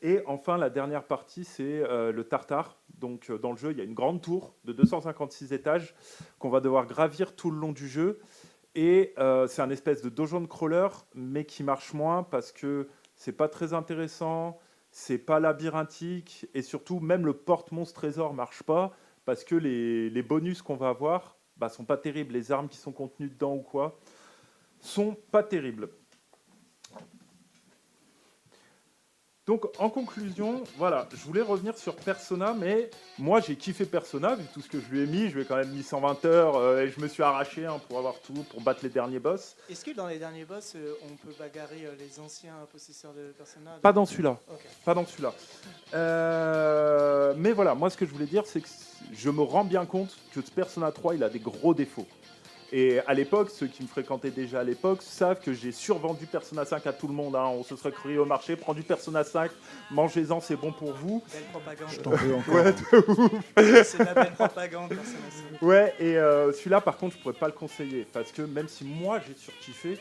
Et enfin, la dernière partie, c'est le Tartare. Donc dans le jeu, il y a une grande tour de 256 étages qu'on va devoir gravir tout le long du jeu. Et c'est un espèce de dungeon crawler, mais qui marche moins parce que c'est pas très intéressant, c'est pas labyrinthique, et surtout, même le porte-monstre trésor marche pas parce que les bonus qu'on va avoir sont pas terribles. Les armes qui sont contenues dedans ou quoi sont pas terribles. Donc, en conclusion, voilà, je voulais revenir sur Persona, mais moi, j'ai kiffé Persona, vu tout ce que je lui ai mis. Je lui ai quand même mis 120 heures et je me suis arraché pour avoir tout, pour battre les derniers boss. Est-ce que dans les derniers boss, on peut bagarrer les anciens possesseurs de Persona Pas dans celui-là. Ok. Pas dans celui-là. Mais voilà, moi, ce que je voulais dire, c'est que je me rends bien compte que ce Persona 3, il a des gros défauts. Et à l'époque, ceux qui me fréquentaient déjà à l'époque savent que j'ai survendu Persona 5 à tout le monde. Hein. On se serait cru au marché, prends du Persona 5, mangez-en, c'est bon pour vous. Belle propagande. Je t'en veux encore. Ouais, C'est de la belle propagande, Persona 5. ouais, et celui-là, par contre, je pourrais pas le conseiller. Parce que même si moi, j'ai surkiffé,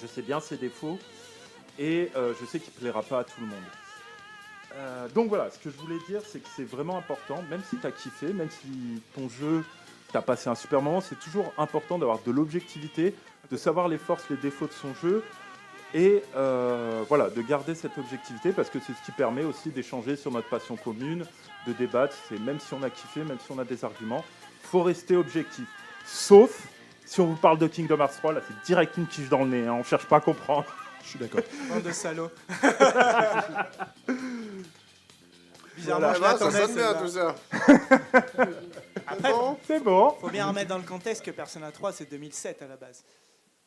je sais bien ses défauts. Et je sais qu'il plaira pas à tout le monde. Donc voilà, ce que je voulais dire, c'est que c'est vraiment important, même si tu as kiffé, même si ton jeu, tu as passé un super moment, c'est toujours important d'avoir de l'objectivité, de savoir les forces, les défauts de son jeu, et voilà, de garder cette objectivité, parce que c'est ce qui permet aussi d'échanger sur notre passion commune, de débattre, c'est même si on a kiffé, même si on a des arguments, faut rester objectif. Sauf, si on vous parle de Kingdom Hearts 3, là c'est direct une tige dans le nez, hein, on cherche pas à comprendre. Je suis d'accord. Bande de salauds. Ah Bizarrement, je bah, ça l'attendais, sonne bien celle-là. tout ça. Après, Bon. C'est bon. faut bien remettre dans le contexte que Persona 3, c'est 2007 à la base.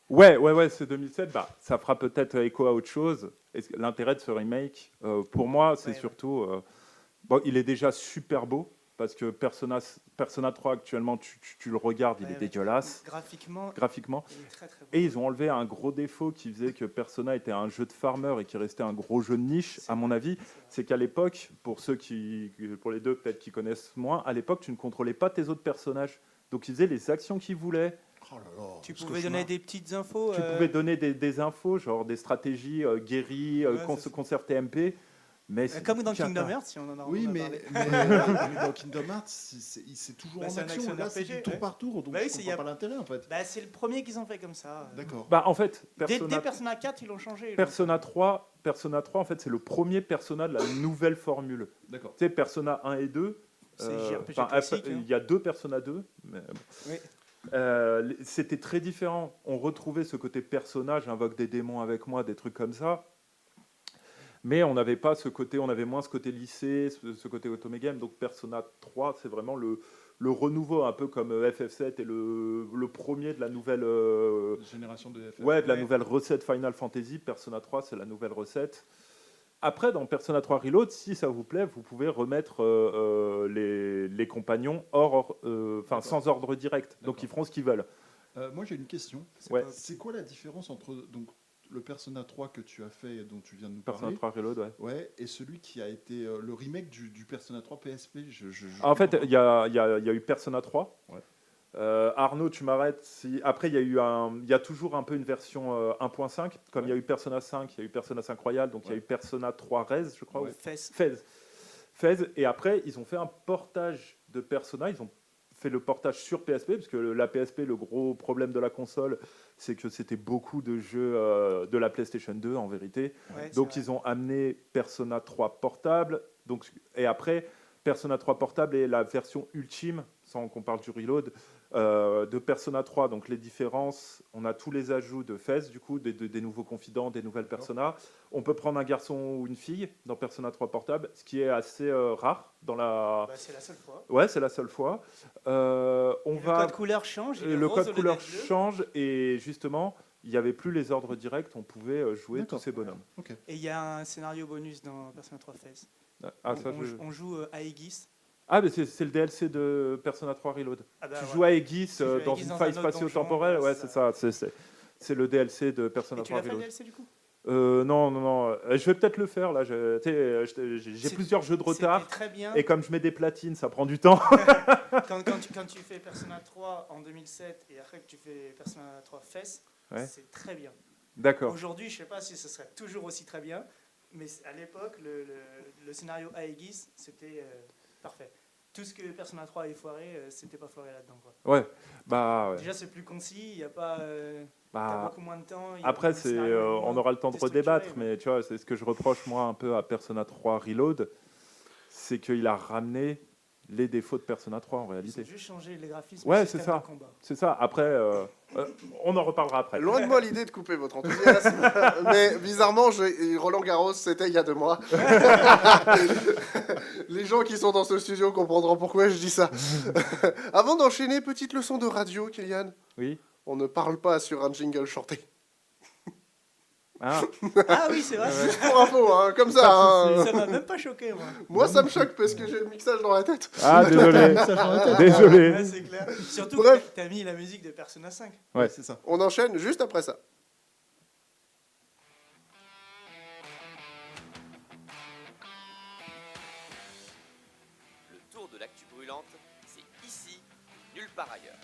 Ouais, c'est 2007. Bah, ça fera peut-être écho à autre chose. L'intérêt de ce remake, pour moi, c'est Ouais, surtout... bon, il est déjà super beau, parce que Persona 3, actuellement, tu le regardes, il Ouais, est ouais. dégueulasse, Graphiquement, graphiquement. il est très très beau. Et ils ont enlevé un gros défaut qui faisait que Persona était un jeu de farmer et qui restait un gros jeu de niche, à mon avis. C'est qu'à l'époque, pour les deux peut-être qui connaissent moins, à l'époque, tu ne contrôlais pas tes autres personnages. Donc ils faisaient les actions qu'ils voulaient. Oh là là, Tu ce pouvais cauchemar. donner des petites infos. Tu pouvais donner des infos, genre des stratégies guéries, Ouais, c'est ça. concert TMP. Mais c'est Comme dans cata. Kingdom Hearts, si on en a Oui, on a mais, parlé. mais dans Kingdom Hearts, c'est toujours Bah, en c'est un action. action Là, c'est RPG, du tour ouais. par tour, donc Bah oui, je c'est- comprends pas l'intérêt en fait. Bah, c'est le premier qu'ils ont fait comme ça. D'accord. Bah, en fait, Dès Persona 4, ils l'ont changé. Persona 3, en fait, c'est le premier Persona de la nouvelle formule. D'accord. Tu sais, Persona 1 et 2, C'est JRPG enfin, classique, hein. il y a deux Persona 2, mais bon. Oui. C'était très différent. On retrouvait ce côté personnage, j'invoque des démons avec moi, des trucs comme ça. Mais on n'avait pas ce côté, on avait moins ce côté lycée, ce côté automégame. Donc Persona 3, c'est vraiment le renouveau, un peu comme FF7 et le premier de la nouvelle, Génération de FF. ouais, de la Ouais. nouvelle recette Final Fantasy. Persona 3, c'est la nouvelle recette. Après, dans Persona 3 Reload, si ça vous plaît, vous pouvez remettre les compagnons sans ordre direct. Donc D'accord. ils feront ce qu'ils veulent. Moi, j'ai une question. Ouais. C'est quoi la différence entre donc, le Persona 3 que tu as fait et dont tu viens de nous Persona parler 3 Reload, ouais. ouais, et celui qui a été le remake du Persona 3 PSP En fait, il y a eu Persona 3. Ouais. Arnaud, tu m'arrêtes. Après, il y a toujours un peu une version 1.5, comme il y a eu Persona 5, il y a eu Persona 5 Royal, donc il y a eu Persona 3 Res, je crois. Ouais. ou Fess. Fez. Et après, ils ont fait un portage de Persona. Ils ont fait le portage sur PSP, parce que la PSP, le gros problème de la console, c'est que c'était beaucoup de jeux de la PlayStation 2, en vérité. Ouais, c'est Donc vrai. ils ont amené Persona 3 portable, et après Persona 3 portable est la version ultime, sans qu'on parle du reload, de Persona 3. Donc les différences, on a tous les ajouts de Fez, du coup, des nouveaux confidents, des nouvelles Persona. On peut prendre un garçon ou une fille dans Persona 3 portable, ce qui est assez rare dans la... Bah, c'est la seule fois. Ouais, c'est la seule fois. On Et va... Le code couleur change. il est Le rose code au lieu couleur d'être bleu. change, et justement, il n'y avait plus les ordres directs, on pouvait jouer tous D'accord. ces bonhommes. Et il y a un scénario bonus dans Persona 3 Fess. Ah, ça, On joue Aegis. Ah, mais c'est le DLC de Persona 3 Reload. Ah bah, Tu voilà. joues à Aegis Tu joues à dans Aegis une dans faille un autre spatio-temporelle. donjon, Ouais, ouais, c'est c'est ça. C'est le DLC de Et Persona tu 3 l'as fait le Reload. DLC du coup Non. Je vais peut-être le faire là. J'ai C'est- plusieurs jeux de retard. C'était très bien. Et comme je mets des platines, ça prend du temps. Quand tu fais Persona 3 en 2007 et après que tu fais Persona 3 Fess, Ouais. c'est très bien. D'accord. Aujourd'hui, je sais pas si ce serait toujours aussi très bien, mais à l'époque, le scénario Aegis, c'était parfait. Tout ce que Persona 3 est foiré, c'était pas foiré là-dedans, quoi. Ouais. Ouais. Déjà, c'est plus concis, il y a pas, t'as Bah, beaucoup moins de temps. il y a après, le scénario est on moins aura le temps de déstructuré, redébattre, mais tu vois, c'est ce que je reproche moi un peu à Persona 3 Reload, c'est qu'il a ramené les défauts de Persona 3 en Ils ont réalité. juste changé les graphismes. Ouais, et le c'est système ça. de combat. C'est ça. Après, on en reparlera après. Loin de moi l'idée de couper votre enthousiasme, mais bizarrement, Roland Garros, c'était il y a 2 mois. Les gens qui sont dans ce studio comprendront pourquoi je dis ça. Avant d'enchaîner, petite leçon de radio, Kylian. Oui. On ne parle pas sur un jingle chanté. Ah, Ah oui, c'est vrai. Juste pour info, hein, comme ça. Pas de hein. souci. Ça m'a même pas choqué, moi. Moi, ça me choque parce que j'ai le mixage dans la tête. ah désolé. Ça change la tête. Désolé. Ouais, c'est clair. Surtout Bref. que t'as mis la musique de Persona 5. Ouais. C'est ça. On enchaîne juste après ça. Le tour de l'actu brûlante, c'est ici, nulle part ailleurs.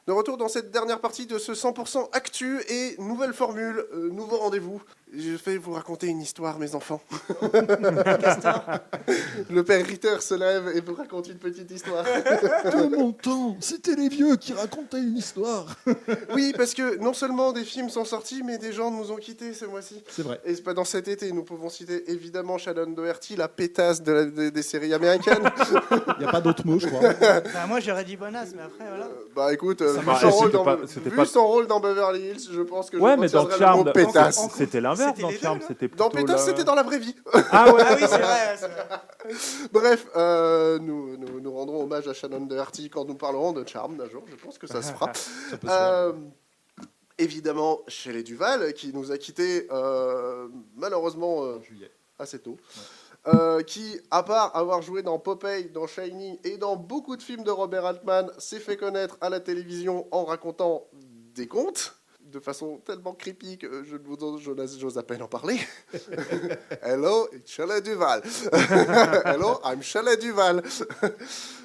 De retour dans cette dernière partie de ce 100% actu et nouvelle formule, nouveau rendez-vous. Je vais vous raconter une histoire, mes enfants. Le père Ritter se lève et vous raconte une petite histoire. De mon temps, c'était les vieux qui racontaient une histoire. Oui, parce que non seulement des films sont sortis, mais des gens nous ont quittés ce mois-ci. C'est vrai. Et pendant cet été, nous pouvons citer évidemment Shannon Doherty, la pétasse des séries américaines. Il n'y a pas d'autre mot, je crois. Bah, moi, j'aurais dit bonasse, mais après, voilà. Bah écoute, Ça vu, marche. son, C'était rôle dans, pas- c'était vu pas- son rôle dans Beverly Hills, je pense que Ouais, je mais dans retiendrai le mot Charmed, pétasse. c'était l'inverse. C'était Dans les deux, Charmed, là. c'était plutôt. Dans pétasse, c'était dans la vraie vie. Ah ouais. Ah oui, c'est vrai. c'est vrai. Bref, nous rendrons hommage à Shannon Doherty quand nous parlerons de Charmed un jour. Je pense que ça se fera. Ça peut se faire. Évidemment, Shelley Duvall, qui nous a quittés malheureusement Juillet. assez tôt. Qui, à part avoir joué dans Popeye, dans Shining et dans beaucoup de films de Robert Altman, s'est fait connaître à la télévision en racontant des contes de façon tellement creepy que j'ose à peine en parler. Hello, it's Shelley Duvall. Hello, I'm Shelley Duvall.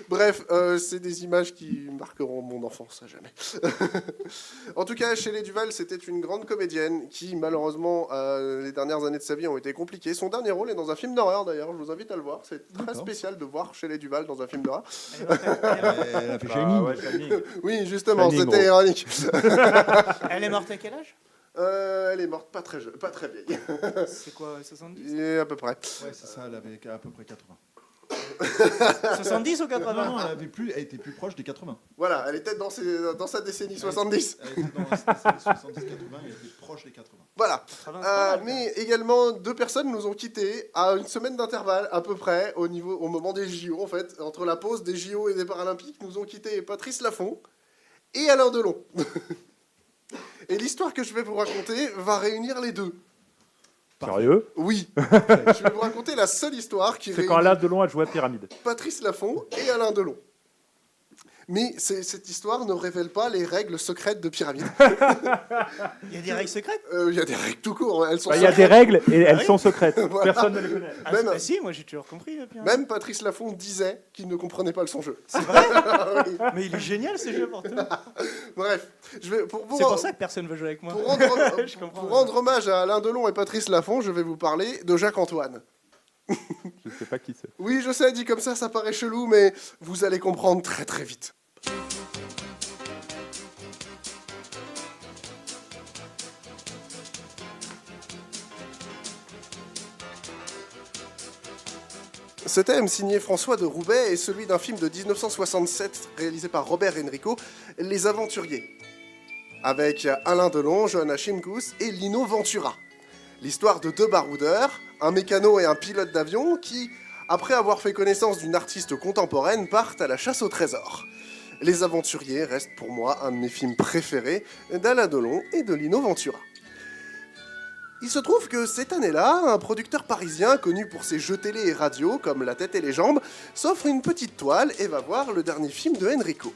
Bref, c'est des images qui marqueront mon enfance à jamais. En tout cas, Shelley Duvall, c'était une grande comédienne qui, malheureusement, les dernières années de sa vie ont été compliquées. Son dernier rôle est dans un film d'horreur, d'ailleurs. Je vous invite à le voir. C'est très D'accord. spécial de voir Shelley Duvall dans un film d'horreur. Elle a fait Bah, Shining. ouais, Shining. Oui, justement, Shining, c'était gros. ironique. Elle est morte à quel âge? Elle est morte pas très jeune, pas très vieille. C'est quoi, 70? Et à peu près. Ouais, c'est ça, elle avait à peu près 80. 70 ou Non, 80? non, elle était plus proche des 80. Voilà, elle était dans sa décennie 70. Elle était dans les années 70-80 et elle était proche des 80. Voilà. 80, c'est pas mal, Mais également, 2 personnes nous ont quittés à une semaine d'intervalle, à peu près, au moment des JO, en fait. Entre la pause des JO et des Paralympiques, nous ont quittés Patrice Laffont et Alain Delon. Et l'histoire que je vais vous raconter va réunir les deux. Sérieux? Oui. Je vais vous raconter la seule histoire qui C'est réunit quand Alain Delon a joué à Pyramide. Patrice Laffont et Alain Delon. Mais cette histoire ne révèle pas les règles secrètes de Pyramide. Il y a des règles secrètes? Il y a des règles tout court, elles sont Bah, il y a secrètes. des règles et elles oui. sont secrètes. Voilà. Personne ne les connaît. Ah, Même- bah si, moi j'ai toujours compris. Pierre. Même Patrice Laffont disait qu'il ne comprenait pas son jeu. C'est vrai? Oui. Mais il est génial ce jeu pourtant. Bref, je vais, C'est pour ça que personne veut jouer avec moi. pour rendre, Je comprends. pour rendre hommage à Alain Delon et Patrice Laffont, je vais vous parler de Jacques-Antoine. Je sais pas qui c'est. Oui, je sais, dit comme ça paraît chelou, mais vous allez comprendre très très vite. Ce thème, signé François de Roubaix, est celui d'un film de 1967 réalisé par Robert Enrico, Les Aventuriers, avec Alain Delon, Johanna Chimkus et Lino Ventura. L'histoire de 2 baroudeurs, un mécano et un pilote d'avion qui, après avoir fait connaissance d'une artiste contemporaine, partent à la chasse au trésor. Les Aventuriers reste pour moi un de mes films préférés d'Alain Delon et de Lino Ventura. Il se trouve que cette année-là, un producteur parisien connu pour ses jeux télé et radio, comme La tête et les jambes, s'offre une petite toile et va voir le dernier film de Enrico.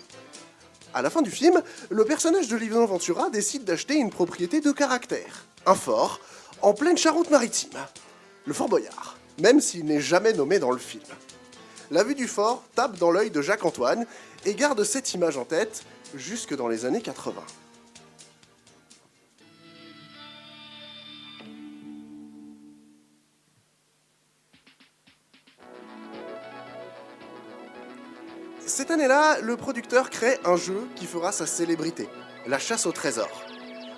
À la fin du film, le personnage de Lino Ventura décide d'acheter une propriété de caractère, un fort, en pleine Charente-Maritime. Le Fort Boyard, même s'il n'est jamais nommé dans le film. La vue du fort tape dans l'œil de Jacques-Antoine et garde cette image en tête jusque dans les années 80. Cette année-là, le producteur crée un jeu qui fera sa célébrité, la chasse au trésor.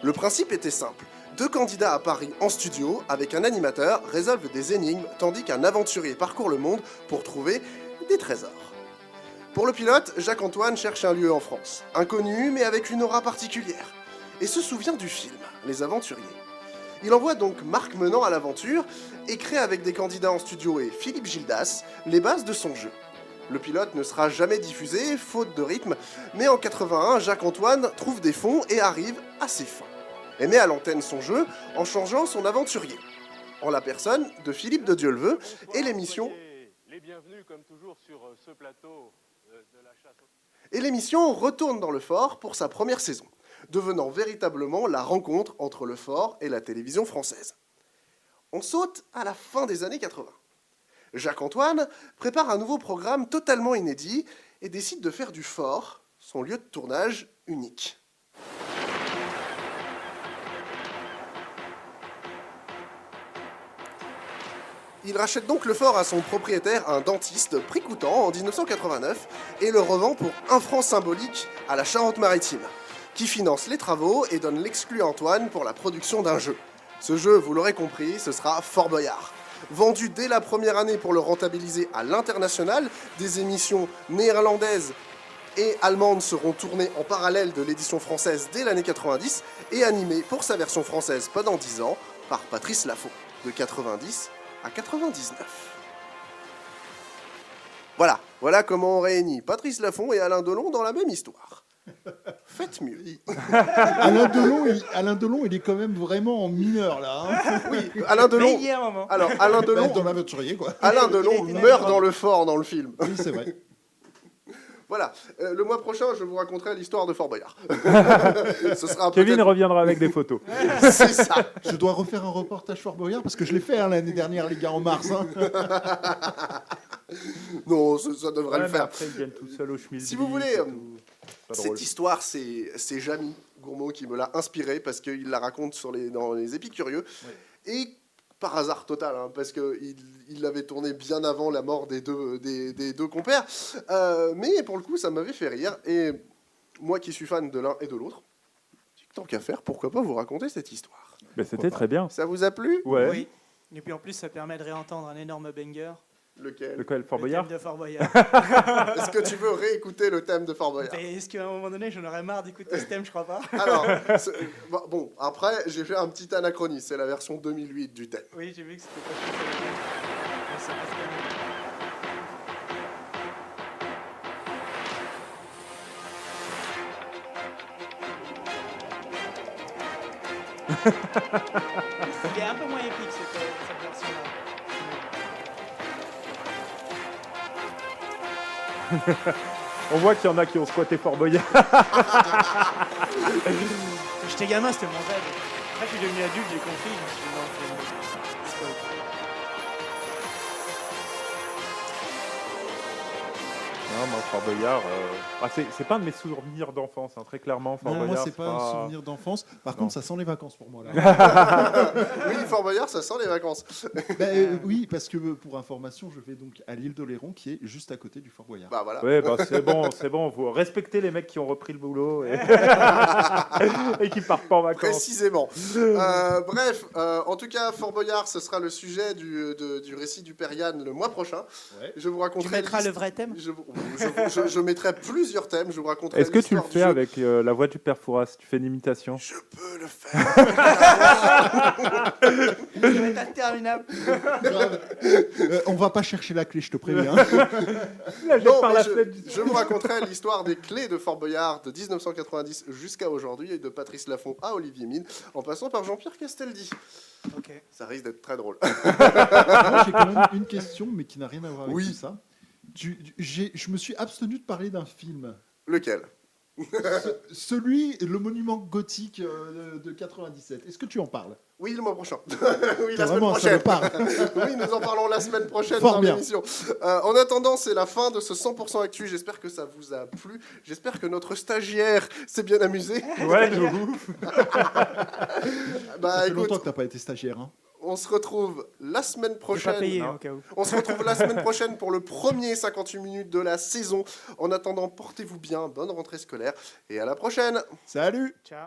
Le principe était simple. 2 candidats à Paris en studio, avec un animateur, résolvent des énigmes, tandis qu'un aventurier parcourt le monde pour trouver des trésors. Pour le pilote, Jacques-Antoine cherche un lieu en France, inconnu mais avec une aura particulière, et se souvient du film, Les Aventuriers. Il envoie donc Marc Menant à l'aventure et crée avec des candidats en studio et Philippe Gildas les bases de son jeu. Le pilote ne sera jamais diffusé, faute de rythme, mais en 81, Jacques-Antoine trouve des fonds et arrive à ses fins. Et met à l'antenne son jeu en changeant son aventurier, en la personne de Philippe de Dieuleveux, et l'émission... Les bienvenus, comme toujours, sur ce plateau de la chasse. Et l'émission retourne dans le fort pour sa première saison, devenant véritablement la rencontre entre le fort et la télévision française. On saute à la fin des années 80. Jacques-Antoine prépare un nouveau programme totalement inédit et décide de faire du fort son lieu de tournage unique. Il rachète donc le fort à son propriétaire, un dentiste, prix coûtant en 1989, et le revend pour 1 franc symbolique à la Charente-Maritime, qui finance les travaux et donne l'exclu à Antoine pour la production d'un jeu. Ce jeu, vous l'aurez compris, ce sera Fort Boyard. Vendu dès la première année pour le rentabiliser à l'international, des émissions néerlandaises et allemandes seront tournées en parallèle de l'édition française dès l'année 90 et animées pour sa version française pendant 10 ans par Patrice Laffont, de 90 à 99. Voilà comment on réunit Patrice Laffont et Alain Delon dans la même histoire. Faites mieux. Alain Delon, il est quand même vraiment en mineur là. Hein. Oui, Alain Delon. Mais il y a un moment. Alors, Alain Delon, Dans l'aventurier quoi. Alain Delon Il était meurt même dans le fort dans le film. Oui, c'est vrai. Voilà, le mois prochain, je vous raconterai l'histoire de Fort Boyard. Ce sera Kevin peut-être... reviendra avec des photos. C'est ça. Je dois refaire un reportage Fort Boyard parce que je l'ai fait l'année dernière, les gars, en mars. Hein. Non, ça devrait Ouais, le mais faire. après, ils viennent tout seuls au schmilblick. Si vous voulez, et tout. Pas drôle. Cette histoire, c'est Jamy Gourmaud qui me l'a inspiré parce qu'il la raconte dans les Épicurieux. Ouais. Et par hasard total, hein, parce qu'il l'avait tourné bien avant la mort des deux compères. Mais pour le coup, ça m'avait fait rire. Et moi qui suis fan de l'un et de l'autre, tant qu'à faire, pourquoi pas vous raconter cette histoire? Mais c'était très bien. Ça vous a plu? Ouais. Oui. Et puis en plus, ça permet de réentendre un énorme banger. Lequel? De quoi, le Fort Le Boyard thème de Fort Boyard. Est-ce que tu veux réécouter le thème de Fort Boyard? Mais est-ce qu'à un moment donné, j'en aurais marre d'écouter ce thème, je crois pas. Alors, bon, après, j'ai fait un petit anachronisme. C'est la version 2008 du thème. Oui, j'ai vu que c'était pas tout à fait. Mais ça reste quand même- Il est un peu moins épique cette version-là. On voit qu'il y en a qui ont squatté Fort Boyard. J'étais gamin, c'était mon rêve. Après, je suis devenu adulte, j'ai compris. Je me suis dit, non, c'est pas ouf. Non, moi, Fort Boyard, c'est pas un de mes souvenirs d'enfance, hein, très clairement. Fort Non, Boyard, moi, c'est pas un souvenir d'enfance. Par Non. contre, ça sent les vacances pour moi. Là. Oui, Fort Boyard, ça sent les vacances. Oui, parce que pour information, je vais donc à l'île d'Oléron, qui est juste à côté du Fort Boyard. Bah voilà. Ouais, bah, c'est bon. Vous respectez les mecs qui ont repris le boulot et, et qui partent pas en vacances. Précisément. Bref, en tout cas, Fort Boyard, ce sera le sujet du récit du Père Yann le mois prochain. Ouais. Je vous raconterai. Tu mettras l'hist- le vrai thème. Je mettrai plusieurs thèmes. Je vous raconterai. Est-ce que tu le l'histoire du fais jeu. avec la voix du Père Fouras? Tu fais une imitation? Je peux le faire. Ça va être interminable. Grave. On va pas chercher la clé, je te préviens. Non, par mais la je, fenêtre. je vous raconterai l'histoire des clés de Fort Boyard de 1990 jusqu'à aujourd'hui et de Patrice Laffont à Olivier Mine, en passant par Jean-Pierre Castaldi. Ok. Ça risque d'être très drôle. Moi, j'ai quand même une question, mais qui n'a rien à voir avec Oui. tout ça. Je me suis abstenu de parler d'un film. Lequel? Le monument gothique de 97. Est-ce que tu en parles? Oui, le mois prochain. Oui, T'es la semaine vraiment un prochaine. salopard. Oui, nous en parlons la semaine prochaine Fort dans bien. l'émission. En attendant, c'est la fin de ce 100% Actu. J'espère que ça vous a plu. J'espère que notre stagiaire s'est bien amusé. Ouais, de ouf. Bah Ça fait écoute, longtemps que t'as pas été stagiaire. Hein. on se retrouve la semaine Je vais prochaine. pas payer, non. au cas où. On se retrouve la semaine prochaine pour le premier 58 minutes de la saison. En attendant, portez-vous bien, bonne rentrée scolaire et à la prochaine. Salut! Ciao.